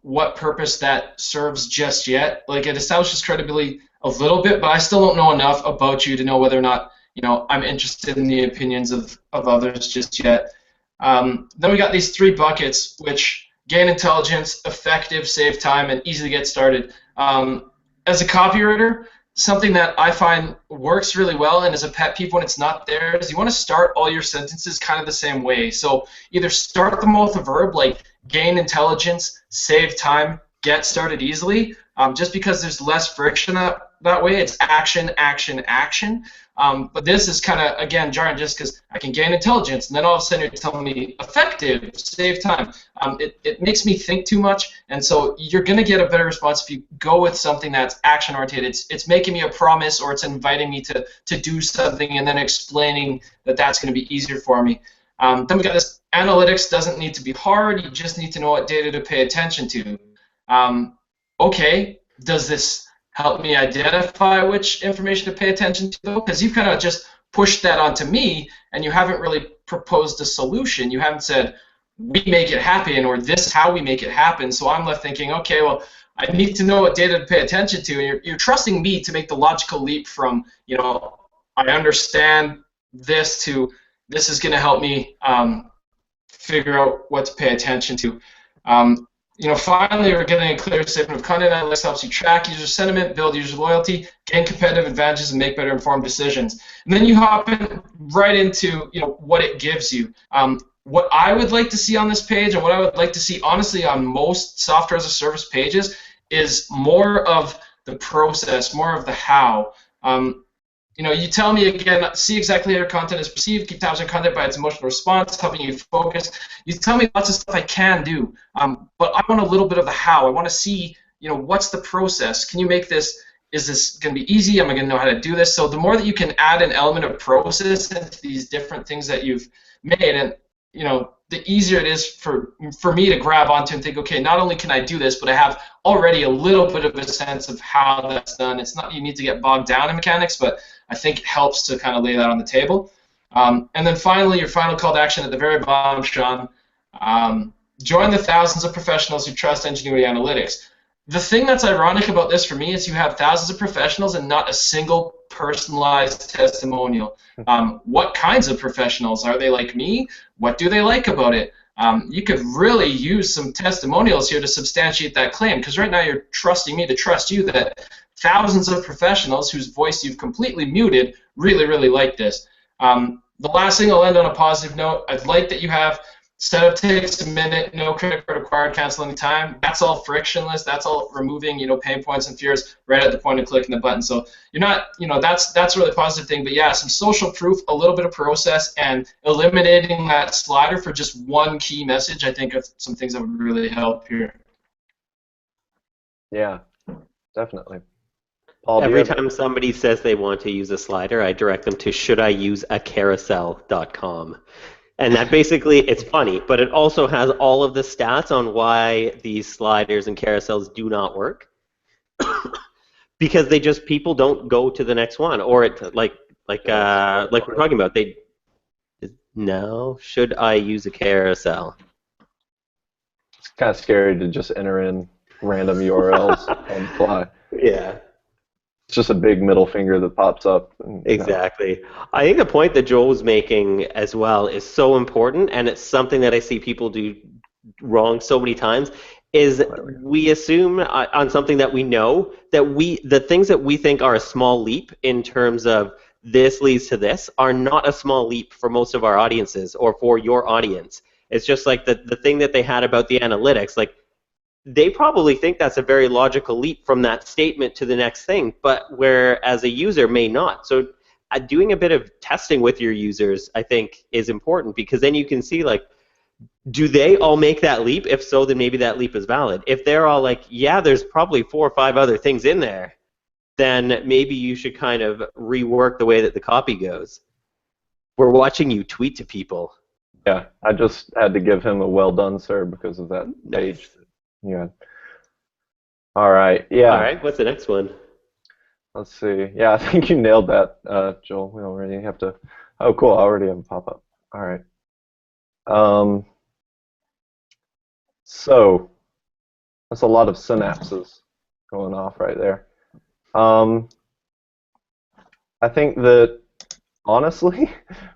what purpose that serves just yet. Like, it establishes credibility a little bit, but I still don't know enough about you to know whether or not, I'm interested in the opinions of others just yet. Then we got these three buckets, which gain intelligence, effective, save time, and easy to get started. As a copywriter, something that I find works really well and is a pet peeve when it's not there is you want to start all your sentences kind of the same way. So either start them all with a verb like gain intelligence, save time, get started easily, just because there's less friction that way. It's action, action, action. But this is kind of, again, jarring just because I can gain intelligence, and then all of a sudden you're telling me effective, save time. It makes me think too much, and so you're going to get a better response if you go with something that's action-oriented. It's making me a promise, or it's inviting me to do something and then explaining that that's going to be easier for me. Then we got this analytics doesn't need to be hard. You just need to know what data to pay attention to. Okay, does this help me identify which information to pay attention to, though? Because you've kind of just pushed that onto me, and you haven't really proposed a solution. You haven't said, we make it happen, or this is how we make it happen. So I'm left thinking, okay, well, I need to know what data to pay attention to, and you're trusting me to make the logical leap from, I understand this to this is going to help me figure out what to pay attention to. Finally, we're getting a clear statement of content analytics helps you track user sentiment, build user loyalty, gain competitive advantages, and make better informed decisions. And then you hop right into what it gives you. What I would like to see on this page, and what I would like to see honestly on most software as a service pages, is more of the process, more of the how. You tell me again, see exactly how your content is perceived, keep tabs on content by its emotional response, helping you focus. You tell me lots of stuff I can do, but I want a little bit of the how. I want to see, what's the process? Can you make this, is this going to be easy? Am I going to know how to do this? So the more that you can add an element of process into these different things that you've made, and, the easier it is for me to grab onto and think, okay, not only can I do this, but I have already a little bit of a sense of how that's done. It's not you need to get bogged down in mechanics, but I think it helps to kind of lay that on the table. And then finally, your final call to action at the very bottom, Sean. Join the thousands of professionals who trust Ingenuity Analytics. The thing that's ironic about this for me is you have thousands of professionals and not a single personalized testimonial. What kinds of professionals? Are they like me? What do they like about it? You could really use some testimonials here to substantiate that claim, because right now you're trusting me to trust you that thousands of professionals whose voice you've completely muted really, really like this. The last thing, I'll end on a positive note. I'd like that you have setup takes a minute, no credit card required, cancel any time. That's all frictionless. That's all removing, pain points and fears right at the point of clicking the button. So you're not, that's a really positive thing. But yeah, some social proof, a little bit of process, and eliminating that slider for just one key message, I think, are some things that would really help here. Yeah, definitely. Paul, every time somebody says they want to use a slider, I direct them to shouldIuseacarousel.com. And that basically, it's funny, but it also has all of the stats on why these sliders and carousels do not work. Because people don't go to the next one, or it like we're talking about. No, should I use a carousel? It's kind of scary to just enter in random URLs on the fly. Yeah. It's just a big middle finger that pops up. Exactly. I think the point that Joel was making as well is so important, and it's something that I see people do wrong so many times, is we assume on something that we know that the things that we think are a small leap in terms of this leads to this are not a small leap for most of our audiences or for your audience. It's just like the thing that they had about the analytics, like they probably think that's a very logical leap from that statement to the next thing, but whereas a user may not. So doing a bit of testing with your users, I think, is important, because then you can see, like, do they all make that leap? If so, then maybe that leap is valid. If they're all like, yeah, there's probably 4 or 5 other things in there, then maybe you should kind of rework the way that the copy goes. We're watching you tweet to people. Yeah, I just had to give him a well done, sir, because of that page. Yeah. All right. Yeah. All right. What's the next one? Let's see. Yeah, I think you nailed that, Joel. We don't really have to. Oh, cool. I already have a pop up. All right. So that's a lot of synapses going off right there. Um, I think that honestly,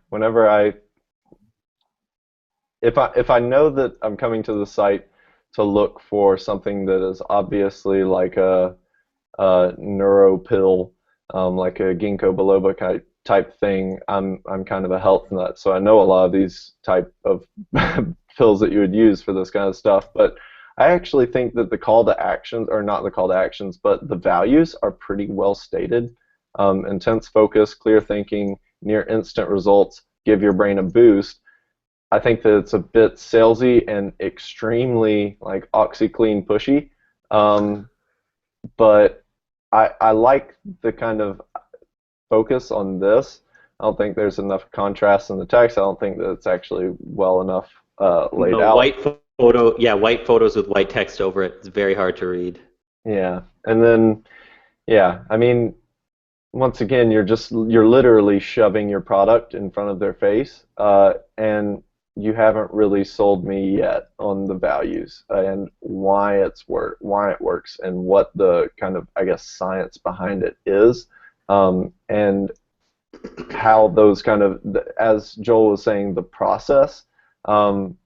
whenever if I know that I'm coming to the site to look for something that is obviously like a neuro pill, like a ginkgo biloba type thing, I'm kind of a health nut, so I know a lot of these type of pills that you would use for this kind of stuff. But I actually think that the call to actions, or not the call to actions, but the values are pretty well stated. Intense focus, clear thinking, near instant results, give your brain a boost. I think that it's a bit salesy and extremely like OxyClean pushy. Um, but I like the kind of focus on this. I don't think there's enough contrast in the text. I don't think that it's actually well enough laid No, out. white photos with white text over it. It's very hard to read. Yeah, and then yeah, I mean, once again, you're literally shoving your product in front of their face, and you haven't really sold me yet on the values and why it works, and what the kind of, I guess, science behind it is, and how those kind of, as Joel was saying, the process,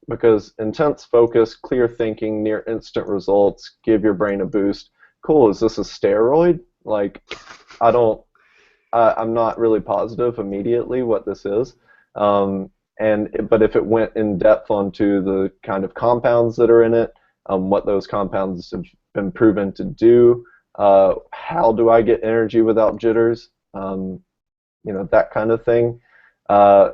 because intense focus, clear thinking, near instant results, give your brain a boost. Cool. Is this a steroid? Like, I don't. I'm not really positive immediately what this is, but if it went in depth onto the kind of compounds that are in it, what those compounds have been proven to do, how do I get energy without jitters, that kind of thing. Uh,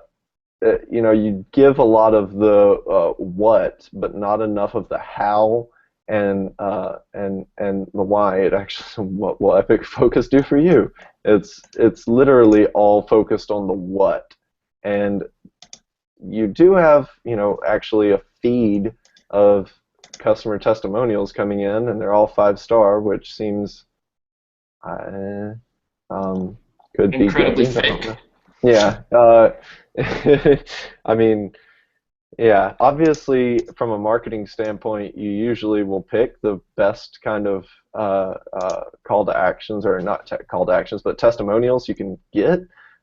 you give a lot of the what, but not enough of the how and the why. It actually, what will Epic Focus do for you? It's literally all focused on the what, and you do have actually a feed of customer testimonials coming in, and they're all 5-star, which seems uh, could be Incredibly gained. I don't fake. know. Yeah, I mean, yeah, obviously, from a marketing standpoint, you usually will pick the best kind of call to actions, or not call to actions, but testimonials you can get.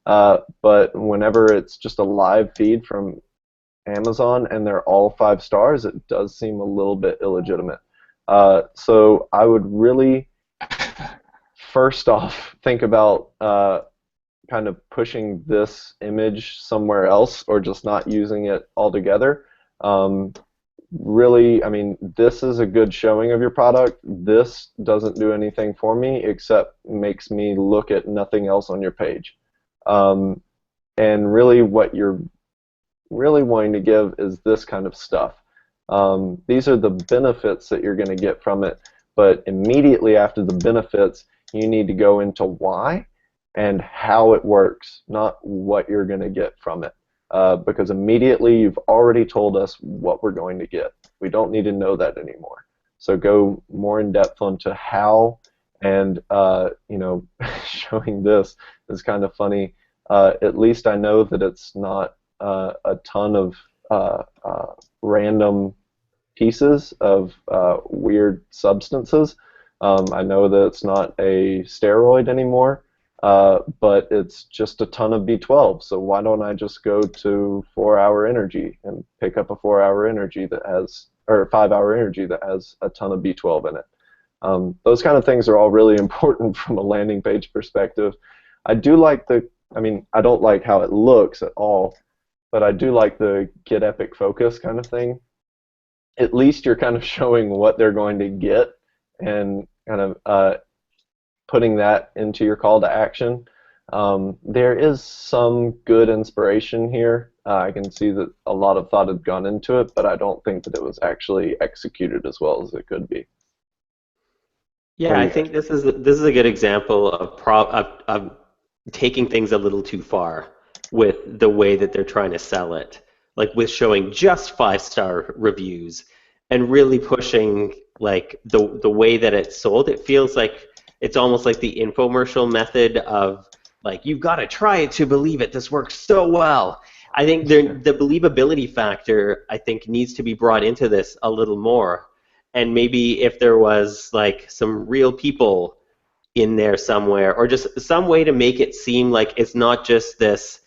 But whenever it's just a live feed from Amazon and they're all 5 stars, it does seem a little bit illegitimate. So I would really, first off, think about kind of pushing this image somewhere else, or just not using it altogether. Um, Really, I mean, this is a good showing of your product. This doesn't do anything for me except makes me look at nothing else on your page. Um, and really, what you're really wanting to give is this kind of stuff. These are the benefits that you're going to get from it, but immediately after the benefits, you need to go into why and how it works, not what you're going to get from it. Because immediately you've already told us what we're going to get. We don't need to know that anymore. So go more in depth onto how, and showing this is kind of funny. At least I know that it's not a ton of random pieces of weird substances. I know that it's not a steroid anymore, but it's just a ton of B12. So why don't I just go to 4-hour energy and pick up a 4-hour energy that has, or 5-hour energy that has a ton of B12 in it? Those kind of things are all really important from a landing page perspective. I do like I mean, I don't like how it looks at all, but I do like the get epic focus kind of thing. At least you're kind of showing what they're going to get, and kind of putting that into your call to action. There is some good inspiration here. I can see that a lot of thought had gone into it, but I don't think that it was actually executed as well as it could be. What Yeah, do I you guys think this is a good example of taking things a little too far with the way that they're trying to sell it, like with showing just 5-star reviews and really pushing like the way that it's sold. It feels like it's almost like the infomercial method of like you've got to try it to believe it. This works so well. I think the believability factor I think needs to be brought into this a little more, and maybe if there was like some real people in there somewhere, or just some way to make it seem like it's not just this,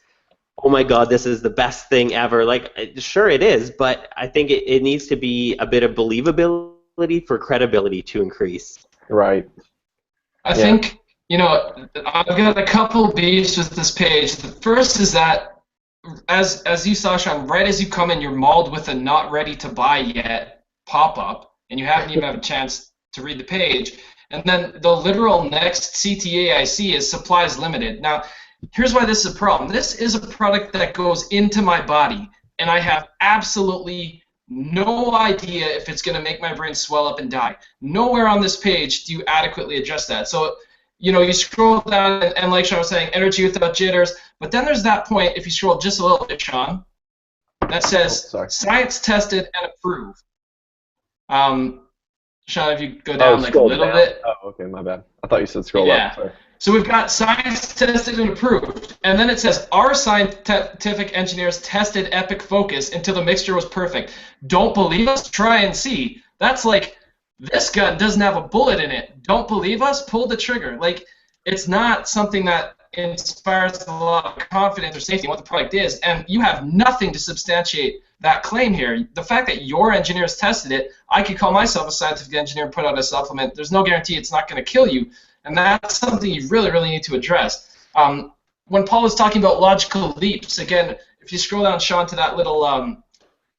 oh my God, this is the best thing ever. Like, sure it is, but I think it needs to be a bit of believability for credibility to increase. Right. I think, I've got a couple beefs with this page. The first is that, as you saw, Sean, right as you come in, you're mauled with a not ready to buy yet pop-up, and you haven't even had a chance to read the page. And then the literal next CTA I see is supplies limited. Now, here's why this is a problem. This is a product that goes into my body, and I have absolutely no idea if it's going to make my brain swell up and die. Nowhere on this page do you adequately address that. So, you scroll down, and like Sean was saying, energy without jitters. But then there's that point, if you scroll just a little bit, Sean, that says science tested and approved. Sean, if you go down like a little bit. Oh, okay, my bad. I thought you said scroll up. Sorry. So we've got science tested and approved, and then it says our scientific engineers tested Epic Focus until the mixture was perfect. Don't believe us? Try and see. That's like, this gun doesn't have a bullet in it. Don't believe us? Pull the trigger. Like, it's not something that inspires a lot of confidence or safety in what the product is, and you have nothing to substantiate that claim here. The fact that your engineers tested it, I could call myself a scientific engineer and put out a supplement. There's no guarantee it's not going to kill you. And that's something you really, really need to address. When Paul was talking about logical leaps, again, if you scroll down, Sean, to that little,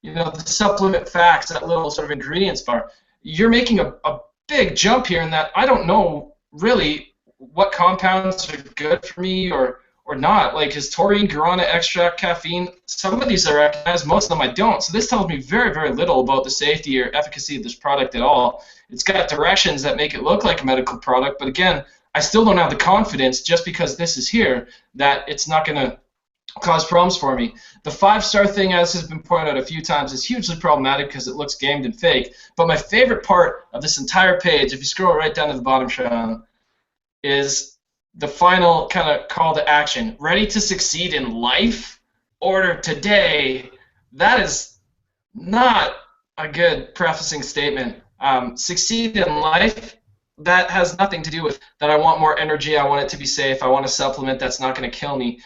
the supplement facts, that little sort of ingredients bar, you're making a big jump here in that I don't know really what compounds are good for me or not. Like, is taurine, guarana extract, caffeine? Some of these I recognize, most of them I don't. So this tells me very, very little about the safety or efficacy of this product at all. It's got directions that make it look like a medical product, but again, I still don't have the confidence, just because this is here, that it's not going to cause problems for me. The 5-star thing, as has been pointed out a few times, is hugely problematic because it looks gamed and fake. But my favorite part of this entire page, if you scroll right down to the bottom, Sean, is the final kind of call to action. Ready to succeed in life? Order today. That is not a good prefacing statement. Succeed in life, that has nothing to do with that I want more energy, I want it to be safe, I want a supplement that's not going to kill me.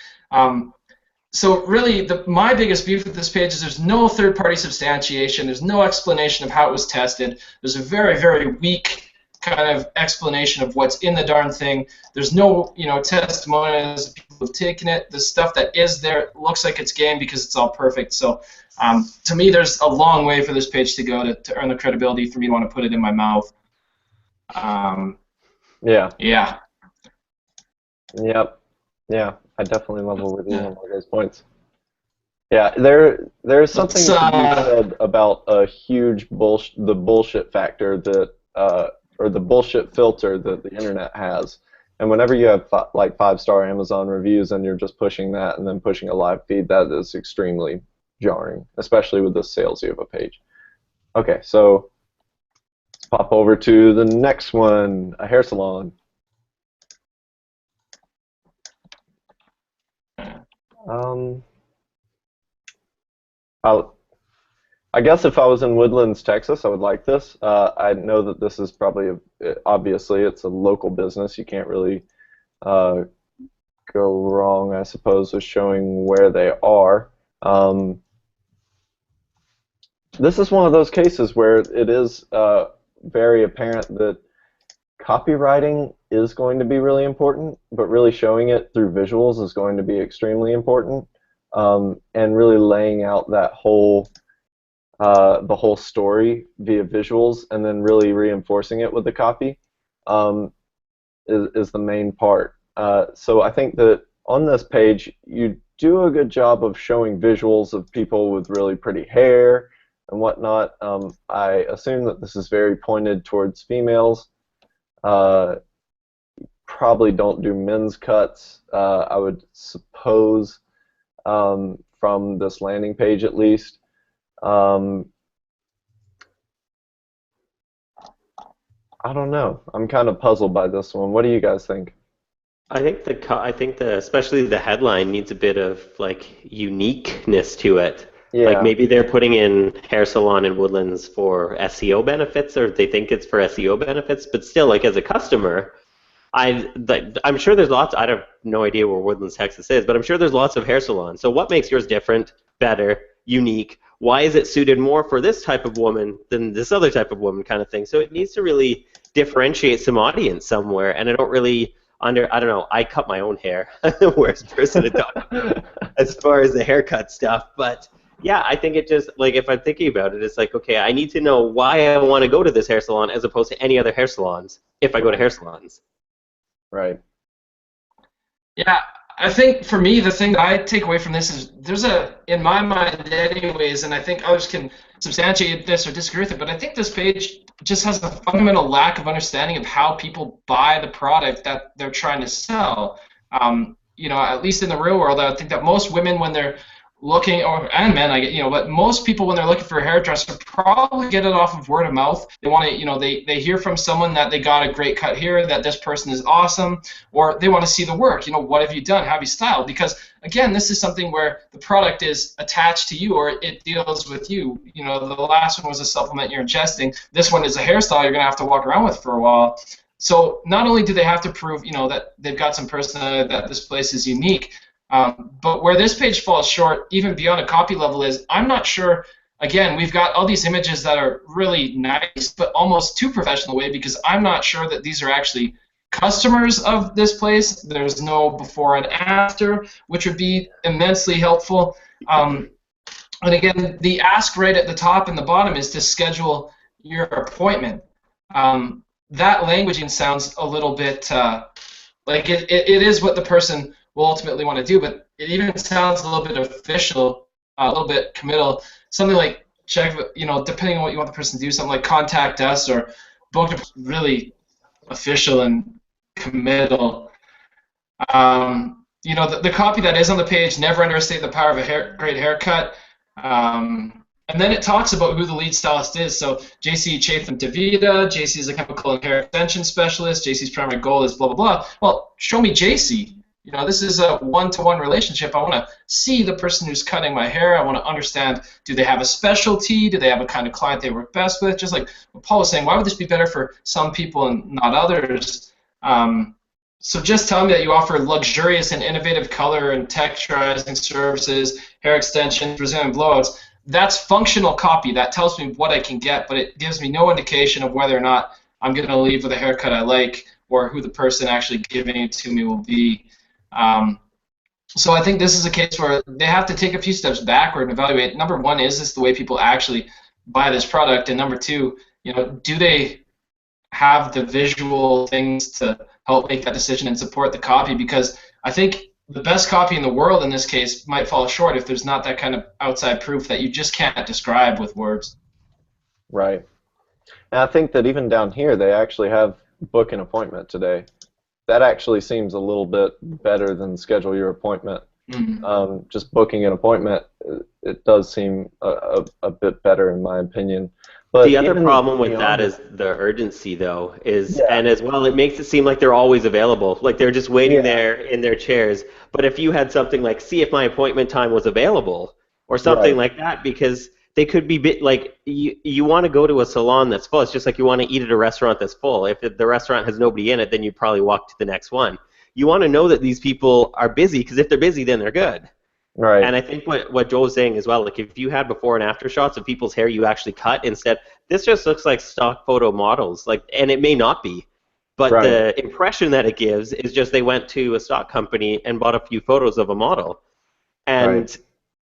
So really, my biggest beef with this page is there's no third-party substantiation, there's no explanation of how it was tested, there's a very, very weak kind of explanation of what's in the darn thing. There's no, testimonials of people who've taken it. The stuff that is there looks like it's game because it's all perfect. So to me, there's a long way for this page to go to earn the credibility for me to want to put it in my mouth. Yeah. Yeah. Yep. Yeah, I definitely level with you on all those points. Yeah, there's something to be said about a huge the bullshit factor that or the bullshit filter that the internet has. And whenever you have like 5-star Amazon reviews and you're just pushing that and then pushing a live feed, that is extremely jarring, especially with the salesy of a page. Okay, so let's pop over to the next one, a hair salon. I guess if I was in Woodlands, Texas, I would like this. I know that this is probably, obviously, it's a local business. You can't really go wrong, I suppose, with showing where they are. This is one of those cases where it is very apparent that copywriting is going to be really important, but really showing it through visuals is going to be extremely important, and really laying out that whole the whole story via visuals and then really reinforcing it with the copy is the main part. So I think that on this page you do a good job of showing visuals of people with really pretty hair and whatnot. I assume that this is very pointed towards females. Probably don't do men's cuts, I would suppose, from this landing page at least. I don't know. I'm kind of puzzled by this one. What do you guys think? I think especially the headline needs a bit of like uniqueness to it. Yeah. Like maybe they're putting in hair salon in Woodlands for SEO benefits, or they think it's for SEO benefits, but still, like as a customer, I'm sure there's lots. I have no idea where Woodlands, Texas is, but I'm sure there's lots of hair salons. So what makes yours different, better, unique? Why is it suited more for this type of woman than this other type of woman, kind of thing? So it needs to really differentiate some audience somewhere. And I don't really I don't know. I cut my own hair, worst person to talk about as far as the haircut stuff, but. Yeah, I think it just, like, if I'm thinking about it, it's like, okay, I need to know why I want to go to this hair salon as opposed to any other hair salons if I go to hair salons. Right. Yeah, I think for me, the thing that I take away from this is in my mind anyways, and I think others can substantiate this or disagree with it, but I think this page just has a fundamental lack of understanding of how people buy the product that they're trying to sell. At least in the real world, I think that most women, when they're looking, and men, but most people when they're looking for a hairdresser probably get it off of word of mouth. They want to, they hear from someone that they got a great cut here, that this person is awesome, or they want to see the work. What have you done? How have you styled? Because again, this is something where the product is attached to you, or it deals with you. The last one was a supplement you're ingesting. This one is a hairstyle you're gonna have to walk around with for a while. So not only do they have to prove, that they've got some personality, that this place is unique. But where this page falls short, even beyond a copy level, is I'm not sure. Again, we've got all these images that are really nice, but almost too professional way, because I'm not sure that these are actually customers of this place. There's no before and after, which would be immensely helpful. And again, the ask right at the top and the bottom is to schedule your appointment. That languaging sounds a little bit like it is what the person will ultimately want to do, but it even sounds a little bit official, a little bit committal. Something like check, depending on what you want the person to do, something like contact us or book, really official and committal. The copy that is on the page, never underestimate the power of a great haircut. And then it talks about who the lead stylist is. So JC Chatham Davida, JC is a chemical and hair extension specialist, JC's primary goal is blah, blah, blah. Well, show me JC. This is a one-to-one relationship. I want to see the person who's cutting my hair. I want to understand, do they have a specialty? Do they have a kind of client they work best with? Just like what Paul was saying, why would this be better for some people and not others? So just tell me that you offer luxurious and innovative color and texturizing services, hair extensions, Brazilian blowouts. That's functional copy. That tells me what I can get, but it gives me no indication of whether or not I'm going to leave with a haircut I like or who the person actually giving it to me will be. So I think this is a case where they have to take a few steps backward and evaluate. Number one, is this the way people actually buy this product? And number two, do they have the visual things to help make that decision and support the copy? Because I think the best copy in the world in this case might fall short if there's not that kind of outside proof that you just can't describe with words. Right. And I think that even down here, they actually have book an appointment today. That actually seems a little bit better than schedule your appointment. Mm-hmm. Just booking an appointment, it does seem a bit better in my opinion. But the other problem with that is the urgency, though, and as well, it makes it seem like they're always available, like they're just waiting there in their chairs. But if you had something like, see if my appointment time was available, or something like that, because they could be like, you want to go to a salon that's full. It's just like you want to eat at a restaurant that's full. If the restaurant has nobody in it, then you probably walk to the next one. You want to know that these people are busy, because if they're busy, then they're good. Right. And I think what Joel was saying as well, like if you had before and after shots of people's hair you actually cut instead, this just looks like stock photo models, and it may not be, but the impression that it gives is just they went to a stock company and bought a few photos of a model. And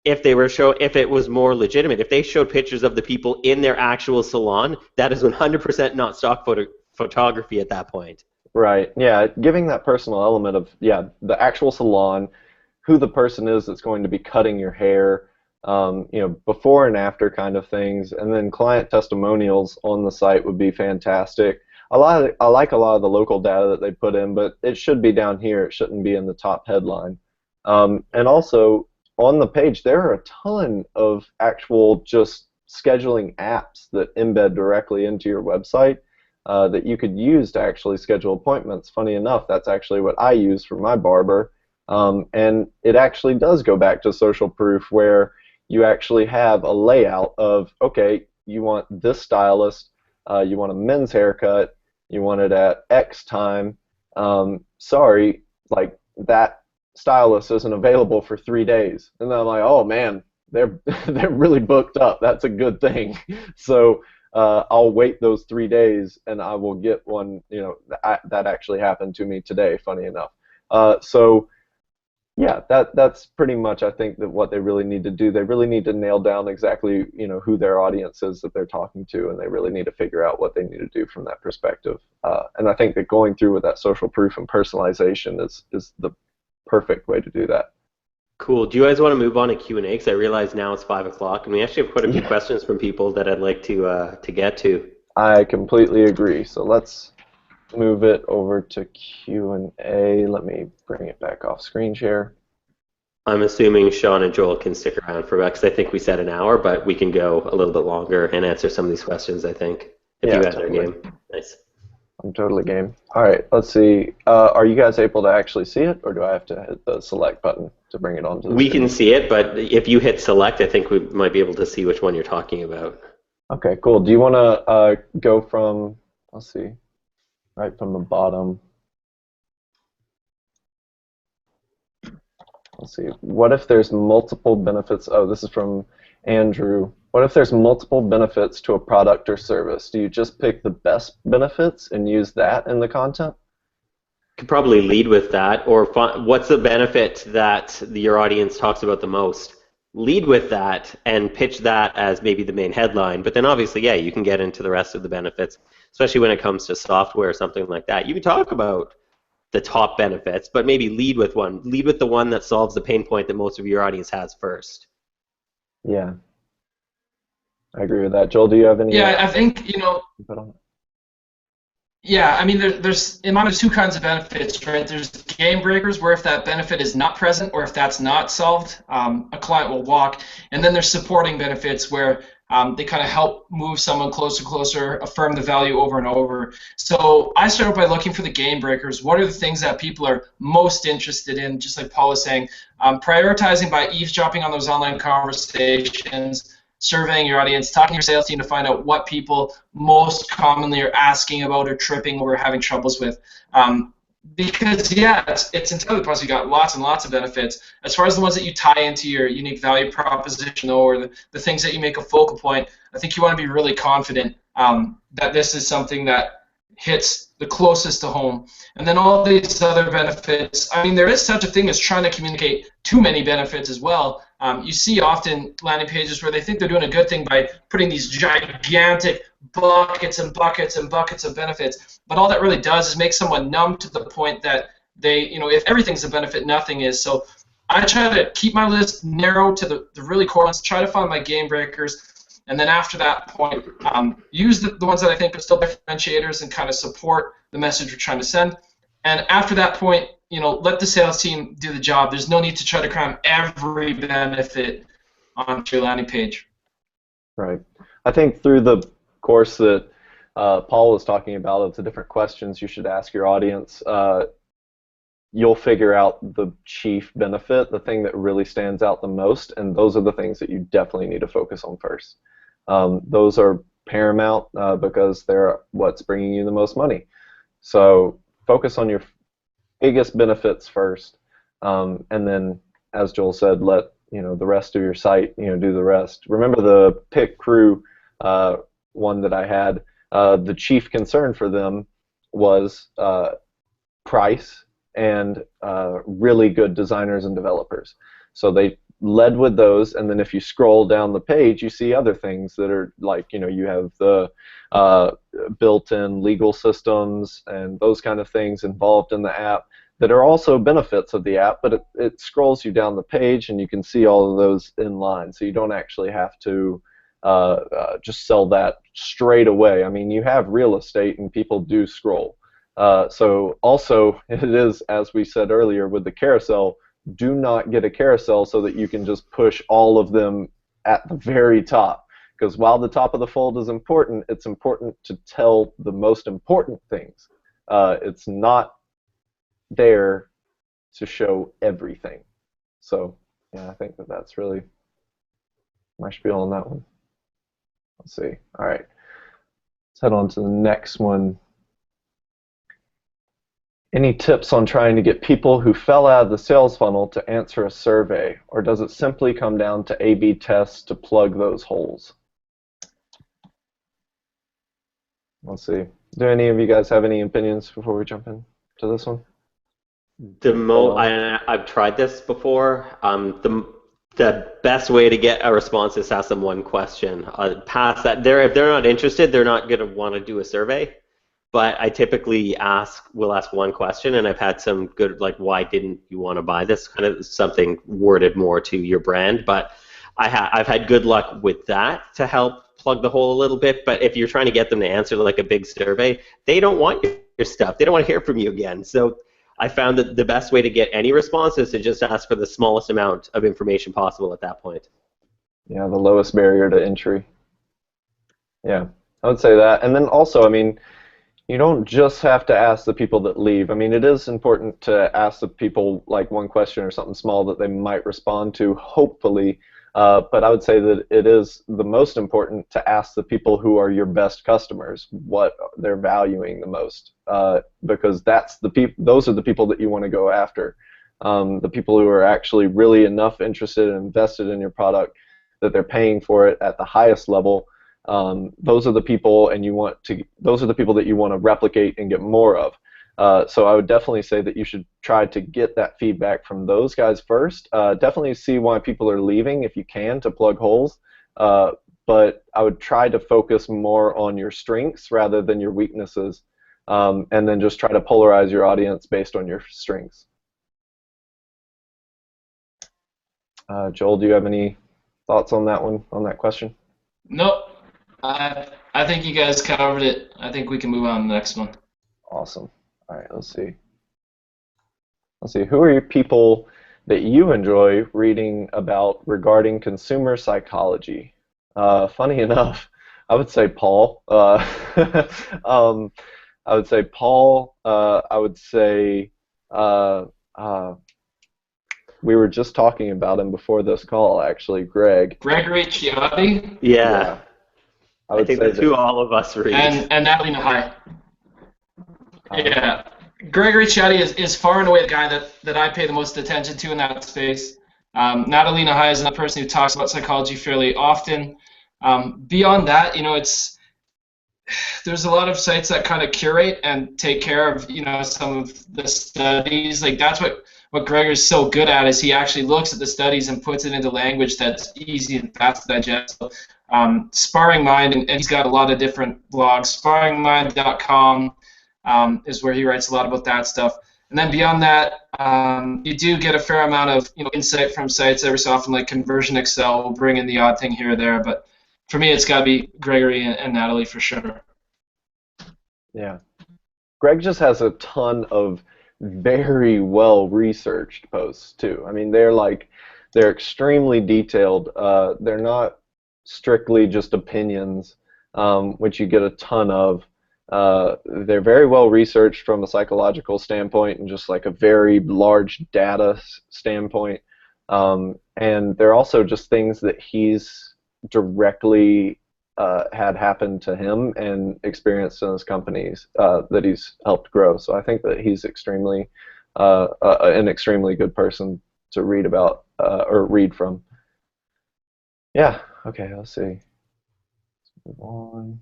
if it was more legitimate, if they showed pictures of the people in their actual salon, that is 100% not stock photography at that point. Right. Yeah, giving that personal element of the actual salon, who the person is that's going to be cutting your hair, before and after kind of things, and then client testimonials on the site would be fantastic. I like a lot of the local data that they put in, but it should be down here. It shouldn't be in the top headline. And also on the page, there are a ton of actual just scheduling apps that embed directly into your website that you could use to actually schedule appointments. Funny enough, that's actually what I use for my barber. And it actually does go back to social proof, where you actually have a layout of, okay, you want this stylist, you want a men's haircut, you want it at X time, sorry, like that stylist isn't available for 3 days. And then I'm like, oh man, they're they're really booked up. That's a good thing. So I'll wait those 3 days and I will get one. That actually happened to me today, funny enough. So yeah, that's pretty much, I think, that what they really need to do. They really need to nail down exactly, who their audience is that they're talking to, and they really need to figure out what they need to do from that perspective. And I think that going through with that social proof and personalization is the perfect way to do that. Cool. Do you guys want to move on to Q&A? Because I realize now it's 5 o'clock, and we actually have quite a few Yeah, questions from people that I'd like to get to. I completely agree. So let's move it over to Q&A. Let me bring it back off screen share. I'm assuming Sean and Joel can stick around for about, because I think we said an hour, but we can go a little bit longer and answer some of these questions, I think, if you Yeah, guys are totally. game. Nice. I'm totally game. All right, let's see. Are you guys able to actually see it, or do I have to hit the select button to bring it onto the We can screen? see it, but if you hit select, I think we might be able to see which one you're talking about. Okay, cool. Do you want to go from, let's see, right from the bottom. Let's see. What if there's multiple benefits? Oh, this is from Andrew. What if there's multiple benefits to a product or service? Do you just pick the best benefits and use that in the content? Could probably lead with that, or what's the benefit that your audience talks about the most? Lead with that and pitch that as maybe the main headline, but then obviously, yeah, you can get into the rest of the benefits, especially when it comes to software or something like that. You can talk about the top benefits, but maybe lead with one. Lead with the one that solves the pain point that most of your audience has first. Yeah, I agree with that. Joel, do you have any Yeah, I think, input on it? yeah, I mean, there's in my mind, there's two kinds of benefits, right? There's game breakers, where if that benefit is not present or if that's not solved, a client will walk. And then there's supporting benefits where they kind of help move someone closer, affirm the value over and over. So I start by looking for the game breakers. What are the things that people are most interested in? Just like Paul was saying, prioritizing by eavesdropping on those online conversations, surveying your audience, talking to your sales team to find out what people most commonly are asking about or tripping over, having troubles with. Because yeah, it's entirely possible. You got lots and lots of benefits. As far as the ones that you tie into your unique value proposition, though, or the things that you make a focal point, I think you want to be really confident that this is something that hits the closest to home. And then all these other benefits, I mean, there is such a thing as trying to communicate too many benefits as well. You see often landing pages where they think they're doing a good thing by putting these gigantic buckets and buckets and buckets of benefits, but all that really does is make someone numb to the point that they, if everything's a benefit, nothing is. So I try to keep my list narrow to the really core ones, try to find my game breakers, and then after that point, use the ones that I think are still differentiators and kind of support the message we're trying to send. And after that point, let the sales team do the job. There's no need to try to cram every benefit onto your landing page. Right. I think through the course that Paul was talking about of the different questions you should ask your audience, you'll figure out the chief benefit, the thing that really stands out the most, and those are the things that you definitely need to focus on first. Those are paramount because they're what's bringing you the most money. So focus on your biggest benefits first, and then, as Joel said, let the rest of your site do the rest. Remember the Pick Crew one that I had. The chief concern for them was price and really good designers and developers. So they led with those, and then if you scroll down the page, you see other things that are like, you have the built-in legal systems and those kind of things involved in the app that are also benefits of the app, but it scrolls you down the page and you can see all of those in line, so you don't actually have to just sell that straight away. I mean, you have real estate and people do scroll. So also, it is, as we said earlier with the carousel, do not get a carousel so that you can just push all of them at the very top. Because while the top of the fold is important, it's important to tell the most important things. It's not there to show everything. So, yeah, I think that's really my spiel on that one. Let's see. All right. Let's head on to the next one. Any tips on trying to get people who fell out of the sales funnel to answer a survey, or does it simply come down to A/B tests to plug those holes? Let's see. Do any of you guys have any opinions before we jump into this one? I've tried this before. The best way to get a response is to ask them one question. Past that, if they're not interested, they're not going to want to do a survey. But I typically will ask one question, and I've had some good, like, why didn't you want to buy this? Kind of something worded more to your brand. But I've had good luck with that to help plug the hole a little bit. But if you're trying to get them to answer like a big survey, they don't want your stuff. They don't want to hear from you again. So I found that the best way to get any response is to just ask for the smallest amount of information possible at that point. Yeah, the lowest barrier to entry. Yeah, I would say that. And then also, I mean, you don't just have to ask the people that leave. I mean, it is important to ask the people like one question or something small that they might respond to, hopefully. But I would say that it is the most important to ask the people who are your best customers what they're valuing the most, because those are the people that you want to go after. The people who are actually really enough interested and invested in your product that they're paying for it at the highest level. Those are the people, and those are the people that you want to replicate and get more of. So I would definitely say that you should try to get that feedback from those guys first. Definitely see why people are leaving if you can to plug holes. But I would try to focus more on your strengths rather than your weaknesses, and then just try to polarize your audience based on your strengths. Joel, do you have any thoughts on that one, on that question? Nope. I think you guys covered it. I think we can move on to the next one. Awesome. All right, let's see. Who are your people that you enjoy reading about regarding consumer psychology? Funny enough, I would say Paul. I would say Paul. I would say we were just talking about him before this call, actually, Gregory Ciotti. Yeah. I think that's who all of us read. And Natalie Nahai. Yeah. Gregory Ciotti is far and away the guy that I pay the most attention to in that space. Natalie Nahai is another person who talks about psychology fairly often. Beyond that, there's a lot of sites that kind of curate and take care of, some of the studies. Like, that's what Gregor's so good at, is he actually looks at the studies and puts it into language that's easy and fast to digest. So, Sparring Mind, and he's got a lot of different blogs. SparringMind.com is where he writes a lot about that stuff. And then beyond that, you do get a fair amount of insight from sites every so often, like Conversion Excel will bring in the odd thing here or there. But for me, it's got to be Gregory and Natalie for sure. Yeah. Greg just has a ton of very well-researched posts, too. I mean, they're extremely detailed. They're not strictly just opinions, which you get a ton of. They're very well researched from a psychological standpoint and just like a very large data standpoint. And they're also just things that he's directly had happen to him and experienced in his companies that he's helped grow. So I think that he's an extremely good person to read about or read from. Yeah. Okay. Let's see. Let's move on.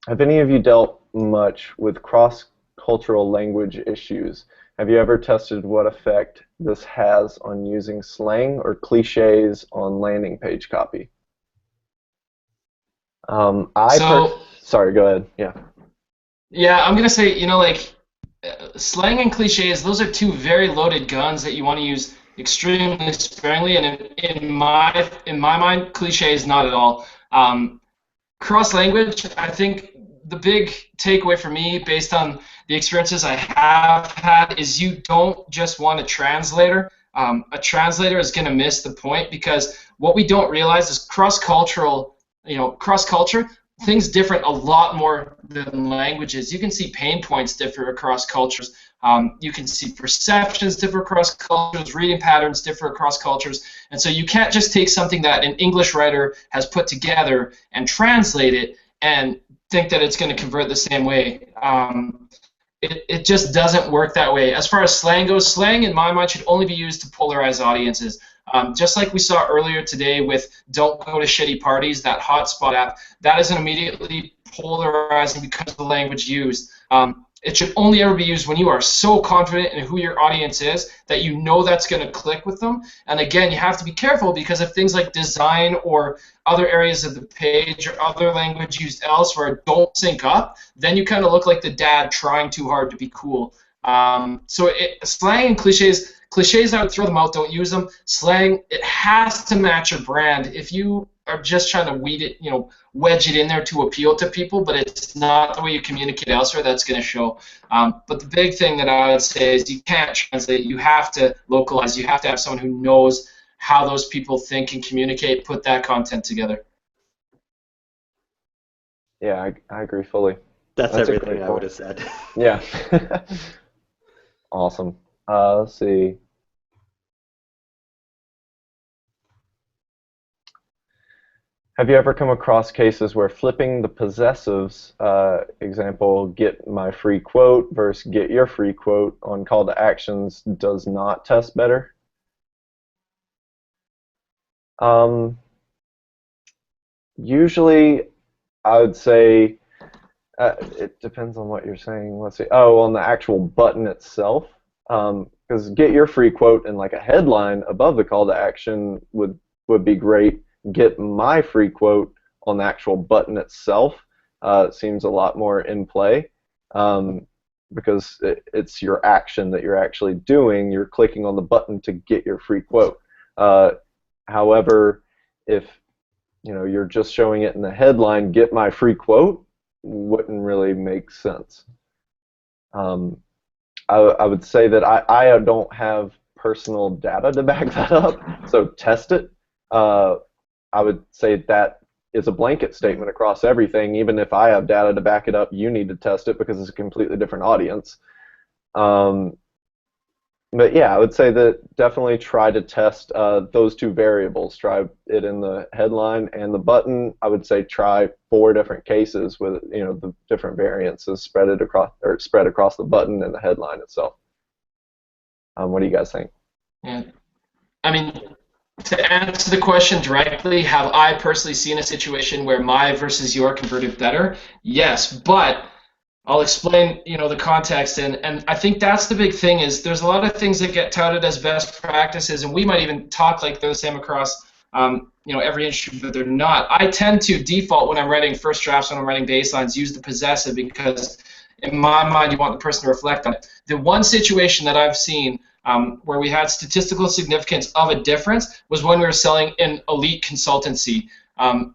Have any of you dealt much with cross-cultural language issues? Have you ever tested what effect this has on using slang or cliches on landing page copy? Sorry, go ahead. Yeah. Yeah, I'm gonna say, slang and cliches, those are two very loaded guns that you want to use extremely sparingly. And in my mind, cliches not at all. Cross language, I think the big takeaway for me, based on the experiences I have had, is you don't just want a translator. A translator is going to miss the point, because what we don't realize is cross-culture, things different a lot more than languages. You can see pain points differ across cultures. You can see perceptions differ across cultures, reading patterns differ across cultures, and so you can't just take something that an English writer has put together and translate it and think that it's going to convert the same way. It just doesn't work that way. As far as slang goes, slang in my mind should only be used to polarize audiences. Just like we saw earlier today with "Don't Go to Shitty Parties," that hotspot app, that isn't immediately polarizing because of the language used. It should only ever be used when you are so confident in who your audience is that you know that's going to click with them. And again, you have to be careful because if things like design or other areas of the page or other language used elsewhere don't sync up, then you kind of look like the dad trying too hard to be cool. Slang and cliches, I would throw them out, don't use them. Slang, it has to match your brand. If you are just trying to weed it, wedge it in there to appeal to people, but it's not the way you communicate elsewhere, that's going to show. But the big thing that I would say is you can't translate. You have to localize. You have to have someone who knows how those people think and communicate, put that content together. Yeah, I agree fully. That's a everything great I point. would have said. Yeah. Awesome. Let's see. Have you ever come across cases where flipping the possessives, example, get my free quote versus get your free quote on call to actions does not test better? Usually, I would say it depends on what you're saying. Let's see. Oh, on the actual button itself, because get your free quote and like a headline above the call to action would be great. Get my free quote on the actual button itself seems a lot more in play because it's your action that you're actually doing. You're clicking on the button to get your free quote. However, if you're just showing it in the headline, get my free quote, wouldn't really make sense. I would say that I don't have personal data to back that up, so test it. I would say that is a blanket statement across everything. Even if I have data to back it up, you need to test it because it's a completely different audience. But yeah, I would say that definitely try to test those two variables. Try it in the headline and the button. I would say try 4 different cases with the different variances spread across the button and the headline itself. What do you guys think? Yeah, I mean, to answer the question directly, have I personally seen a situation where my versus your converted better? Yes, but I'll explain, the context, and I think that's the big thing is there's a lot of things that get touted as best practices, and we might even talk like they're the same across, every industry, but they're not. I tend to default when I'm writing first drafts, when I'm writing baselines, use the possessive because in my mind you want the person to reflect on it. The one situation that I've seen where we had statistical significance of a difference was when we were selling an elite consultancy.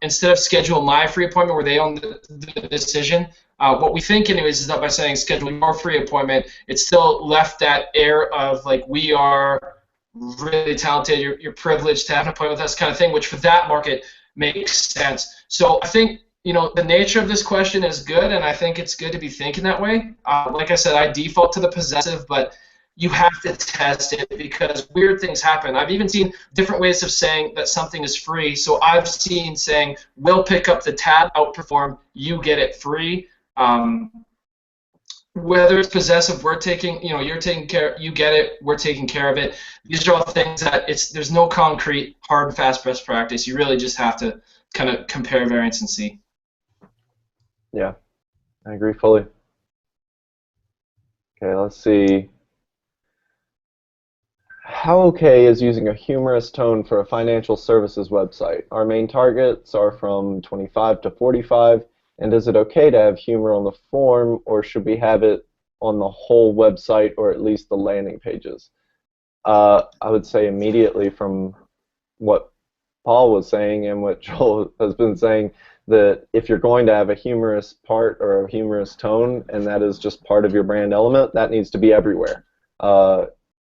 Instead of schedule my free appointment where they own the decision, what we think anyways is that by saying schedule your free appointment, it still left that air of like we are really talented, you're privileged to have an appointment with us kind of thing, which for that market makes sense. So I think the nature of this question is good, and I think it's good to be thinking that way. Like I said, I default to the possessive, but you have to test it because weird things happen. I've even seen different ways of saying that something is free. So I've seen saying, we'll pick up the tab, outperform, you get it free. Whether it's possessive, we're taking, you're taking care, you get it, we're taking care of it. These are all things that there's no concrete, hard and fast best practice. You really just have to kind of compare variance and see. Yeah, I agree fully. Okay, let's see. How okay is using a humorous tone for a financial services website? Our main targets are from 25 to 45, and is it okay to have humor on the form, or should we have it on the whole website or at least the landing pages? I would say immediately from what Paul was saying and what Joel has been saying, that if you're going to have a humorous part or a humorous tone, and that is just part of your brand element, that needs to be everywhere.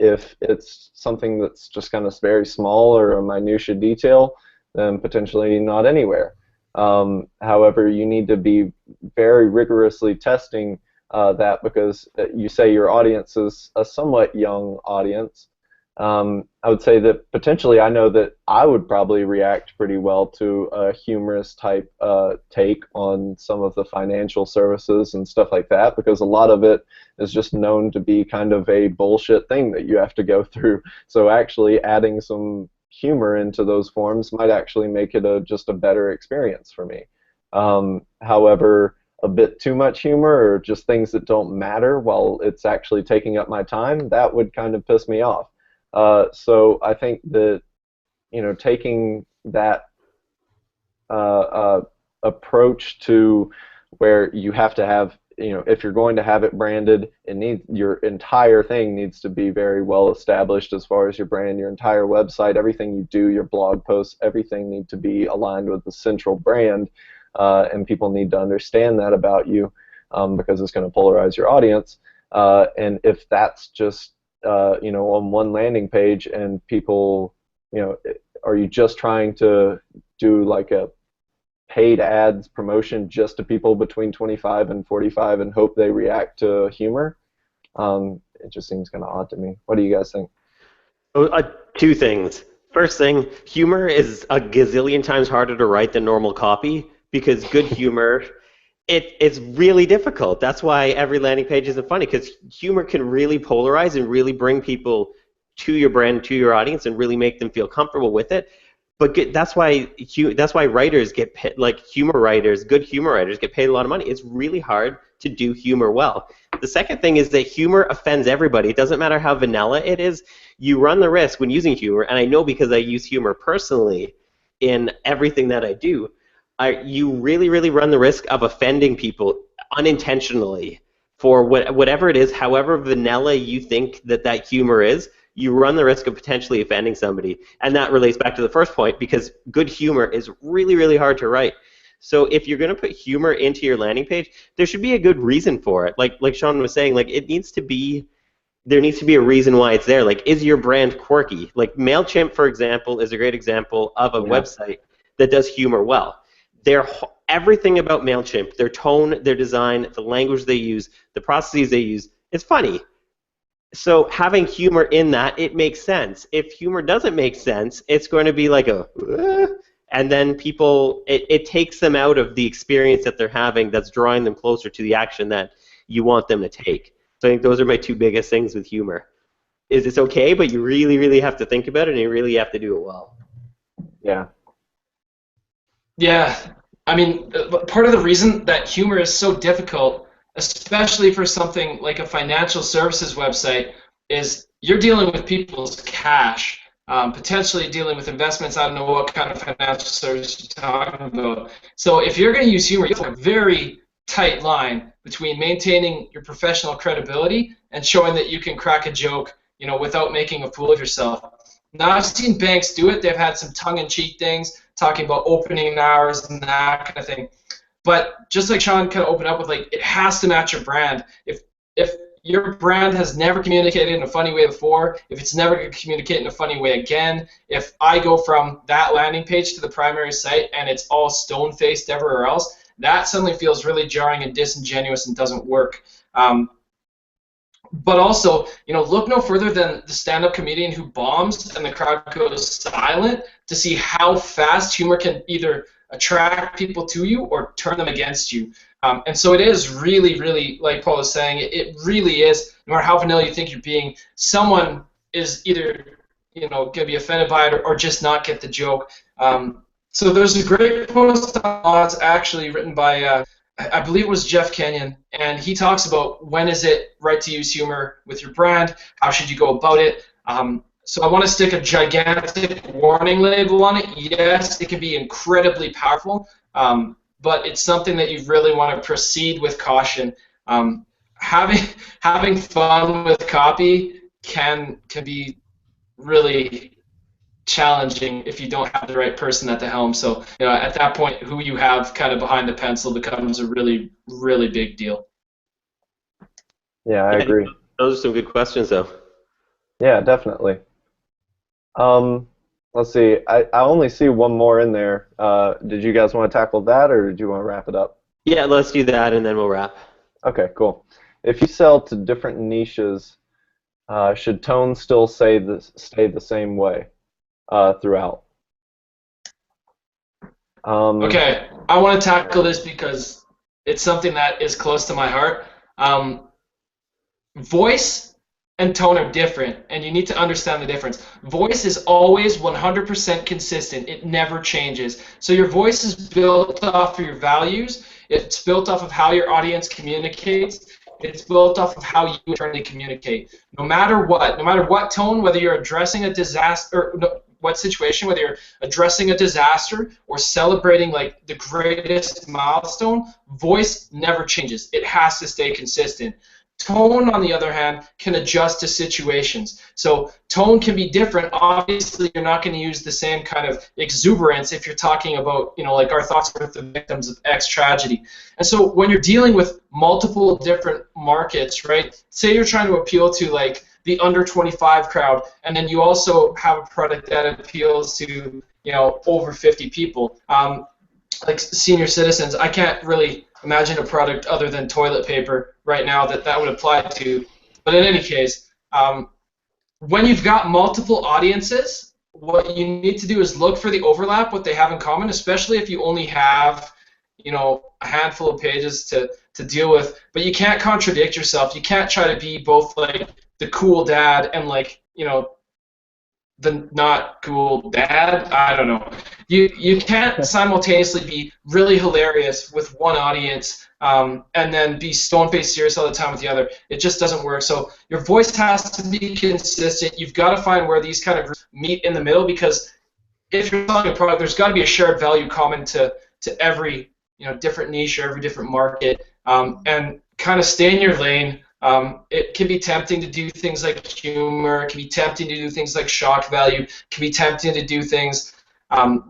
If it's something that's just kind of very small or a minutia detail, then potentially not anywhere. However, you need to be very rigorously testing that because you say your audience is a somewhat young audience. I would say that potentially I know that I would probably react pretty well to a humorous type take on some of the financial services and stuff like that, because a lot of it is just known to be kind of a bullshit thing that you have to go through. So actually adding some humor into those forms might actually make it just a better experience for me. However, a bit too much humor or just things that don't matter while it's actually taking up my time, that would kind of piss me off. So I think that, taking that approach to where you have to have, if you're going to have it branded, your entire thing needs to be very well established as far as your brand, your entire website, everything you do, your blog posts, everything need to be aligned with the central brand, and people need to understand that about you, because it's going to polarize your audience. And if that's just on one landing page and people, are you just trying to do like a paid ads promotion just to people between 25 and 45 and hope they react to humor? It just seems kind of odd to me. What do you guys think? Two things. First thing, humor is a gazillion times harder to write than normal copy, because good humor, it's really difficult. That's why every landing page isn't funny, because humor can really polarize and really bring people to your brand, to your audience, and really make them feel comfortable with it. But that's why writers get paid, like humor writers, good humor writers get paid a lot of money. It's really hard to do humor well. The second thing is that humor offends everybody. It doesn't matter how vanilla it is. You run the risk when using humor, and I know because I use humor personally in everything that I do, you really, really run the risk of offending people unintentionally for whatever it is, however vanilla you think that humor is. You run the risk of potentially offending somebody. And that relates back to the first point, because good humor is really, really hard to write. So if you're going to put humor into your landing page, there should be a good reason for it. Like Sean was saying, there needs to be a reason why it's there. Like, is your brand quirky? Like MailChimp, for example, is a great example of a website that does humor well. Everything about MailChimp, their tone, their design, the language they use, the processes they use, it's funny. So having humor in that, it makes sense. If humor doesn't make sense, it's going to be like and then people, it takes them out of the experience that they're having that's drawing them closer to the action that you want them to take. So I think those are my two biggest things with humor. It's okay, but you really, really have to think about it, and you really have to do it well. Yeah. Yeah. I mean, part of the reason that humor is so difficult, especially for something like a financial services website, is you're dealing with people's cash, potentially dealing with investments. I don't know what kind of financial service you're talking about. So if you're going to use humor, you have a very tight line between maintaining your professional credibility and showing that you can crack a joke, without making a fool of yourself. Now, I've seen banks do it. They've had some tongue-in-cheek things, talking about opening hours and that kind of thing. But just like Sean kind of opened up with, it has to match your brand. If your brand has never communicated in a funny way before, if it's never going to communicate in a funny way again, if I go from that landing page to the primary site and it's all stone-faced everywhere else, that suddenly feels really jarring and disingenuous and doesn't work. But also, look no further than the stand-up comedian who bombs and the crowd goes silent to see how fast humor can either attract people to you or turn them against you. And so it is really, really, like Paul was saying, it really is, no matter how vanilla you think you're being, someone is either going to be offended by it or just not get the joke. So there's a great post on Mods actually written by I believe it was Jeff Kenyon, and he talks about when is it right to use humor with your brand, how should you go about it. So I want to stick a gigantic warning label on it. Yes, it can be incredibly powerful, but it's something that you really want to proceed with caution. Having fun with copy can be really challenging if you don't have the right person at the helm. So at that point, who you have kind of behind the pencil becomes a really, really big deal. Yeah, I agree. Those are some good questions, though. Yeah, definitely. Let's see. I only see one more in there. Did you guys want to tackle that, or did you want to wrap it up? Yeah, let's do that, and then we'll wrap. Okay, cool. If you sell to different niches, Should tone still stay the same way throughout? Um, Okay, I want to tackle this because it's something that is close to my heart. Um, Voice and tone are different, and you need to understand the difference. Voice is always 100% consistent. It never changes. So your voice is built off of your values. It's built off of how your audience communicates. It's built off of how you internally communicate. No matter what tone, whether you're addressing a disaster, or no, what situation, whether you're addressing a disaster or celebrating like the greatest milestone, voice never changes. It has to stay consistent. Tone, on the other hand, can adjust to situations. So tone can be different. Obviously, you're not going to use the same kind of exuberance if you're talking about, like our thoughts with the victims of X tragedy. And so when you're dealing with multiple different markets, right? Say you're trying to appeal to like the under 25 crowd, and then you also have a product that appeals to, over 50 people. Like senior citizens, I can't really imagine a product other than toilet paper right now that would apply to. But in any case, when you've got multiple audiences, what you need to do is look for the overlap, what they have in common, especially if you only have, a handful of pages to deal with. But you can't contradict yourself. You can't try to be both like the cool dad and like, the not cool dad. I don't know. You can't simultaneously be really hilarious with one audience and then be stone-faced serious all the time with the other. It just doesn't work. So your voice has to be consistent. You've got to find where these kind of groups meet in the middle, because if you're selling a product, there's got to be a shared value common to every different niche or every different market, and kind of stay in your lane. It can be tempting to do things like humor. It can be tempting to do things like shock value. It can be tempting to do things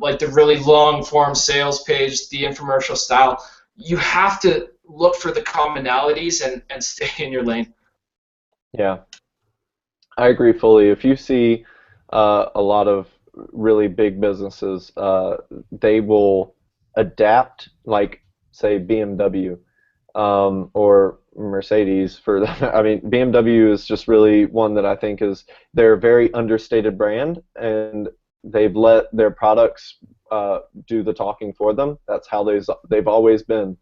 like the really long-form sales page, the infomercial style. You have to look for the commonalities and stay in your lane. yeah, I agree fully. If you see a lot of really big businesses, they will adapt, like say BMW or Mercedes for that. I mean, BMW is just really one that I think they're a very understated brand, and they've let their products do the talking for them. That's how they've always been.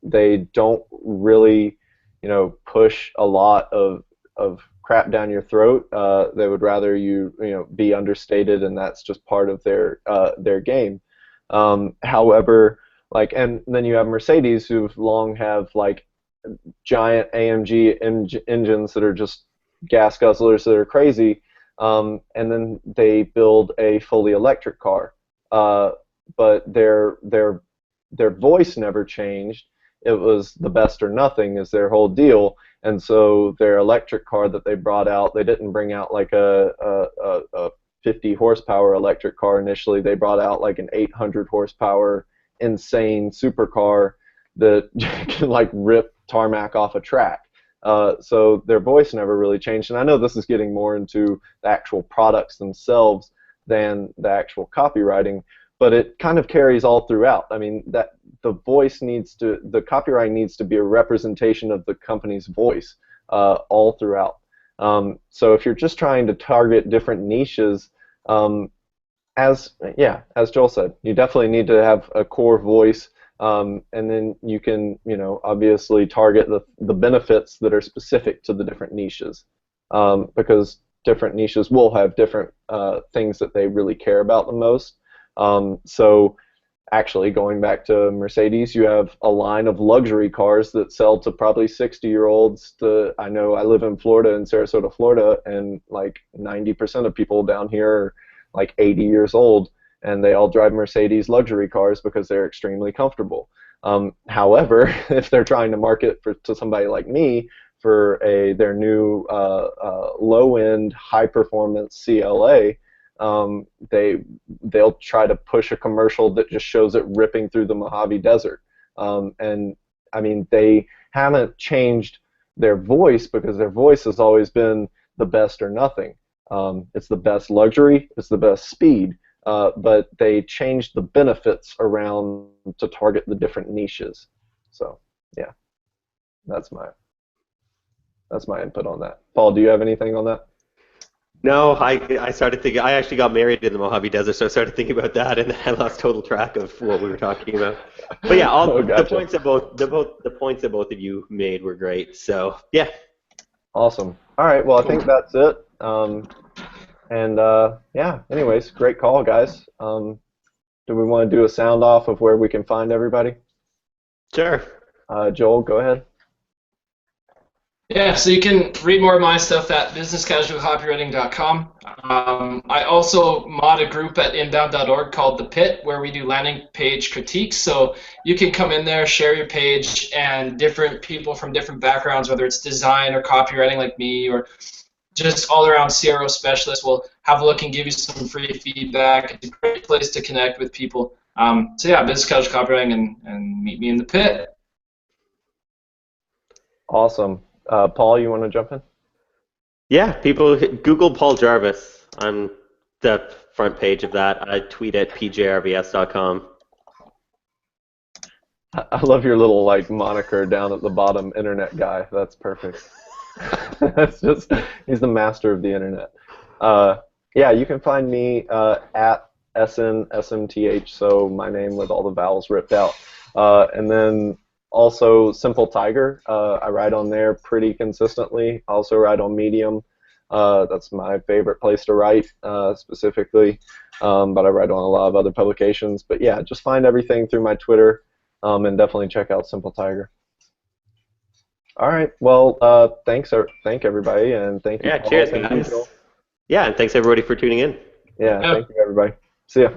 They don't really, push a lot of crap down your throat. They would rather you be understated, and that's just part of their game. However, and then you have Mercedes, who've long have like giant AMG engines that are just gas guzzlers that are crazy, and then they build a fully electric car, but their voice never changed. It was the best or nothing is their whole deal, and so their electric car that they brought out, they didn't bring out like a 50 horsepower electric car initially. They brought out like an 800 horsepower insane supercar that can like rip tarmac off a track. So their voice never really changed. And I know this is getting more into the actual products themselves than the actual copywriting, but it kind of carries all throughout. I mean, that the copywriting needs to be a representation of the company's voice all throughout. So if you're just trying to target different niches, as Joel said, you definitely need to have a core voice, and then you can, obviously target the benefits that are specific to the different niches, because different niches will have different things that they really care about the most. So actually, going back to Mercedes, you have a line of luxury cars that sell to probably 60-year-olds. I know I live in Florida, in Sarasota, Florida, and like 90% of people down here are like 80 years old, and they all drive Mercedes luxury cars because they're extremely comfortable. However, if they're trying to market to somebody like me for their new low-end, high-performance CLA, they'll try to push a commercial that just shows it ripping through the Mojave Desert. And I mean, they haven't changed their voice because their voice has always been the best or nothing. It's the best luxury, it's the best speed, but they changed the benefits around to target the different niches. So yeah, that's my. That's my input on that. Paul, do you have anything on that? No, I started thinking. I actually got married in the Mojave Desert, so I started thinking about that, and I lost total track of what we were talking about. But yeah, all Oh, the gotcha. points that both of you made were great. So yeah, Awesome. All right. Well, I think Cool. that's it. Yeah. Anyways, great call, guys. Do we want to do a sound off of where we can find everybody? sure. Joel, go ahead. Yeah, so you can read more of my stuff at businesscasualcopywriting.com. I also mod a group at inbound.org called The Pit, where we do landing page critiques. So you can come in there, share your page, and different people from different backgrounds, whether it's design or copywriting like me, or just all around CRO specialists, will have a look and give you some free feedback. It's a great place to connect with people. So yeah, business casual copywriting, and meet me in The Pit. Awesome. Paul, you want to jump in? Yeah, people Google Paul Jarvis. I'm the front page of that. I tweet at pjrvs.com. I love your little like moniker down at the bottom, internet guy. That's perfect. That's just he's the master of the internet. Yeah, you can find me at SNSMTH, so my name with all the vowels ripped out. And then also Simple Tiger. I write on there pretty consistently. I also write on Medium. That's my favorite place to write specifically, but I write on a lot of other publications. But yeah, just find everything through my Twitter, and definitely check out Simple Tiger. All right. Well, thank everybody, and thank you, Yeah, Paul. cheers, Thank you, guys. Joel. Yeah, and thanks everybody for tuning in. Yeah, Yeah. thank you, everybody. See ya.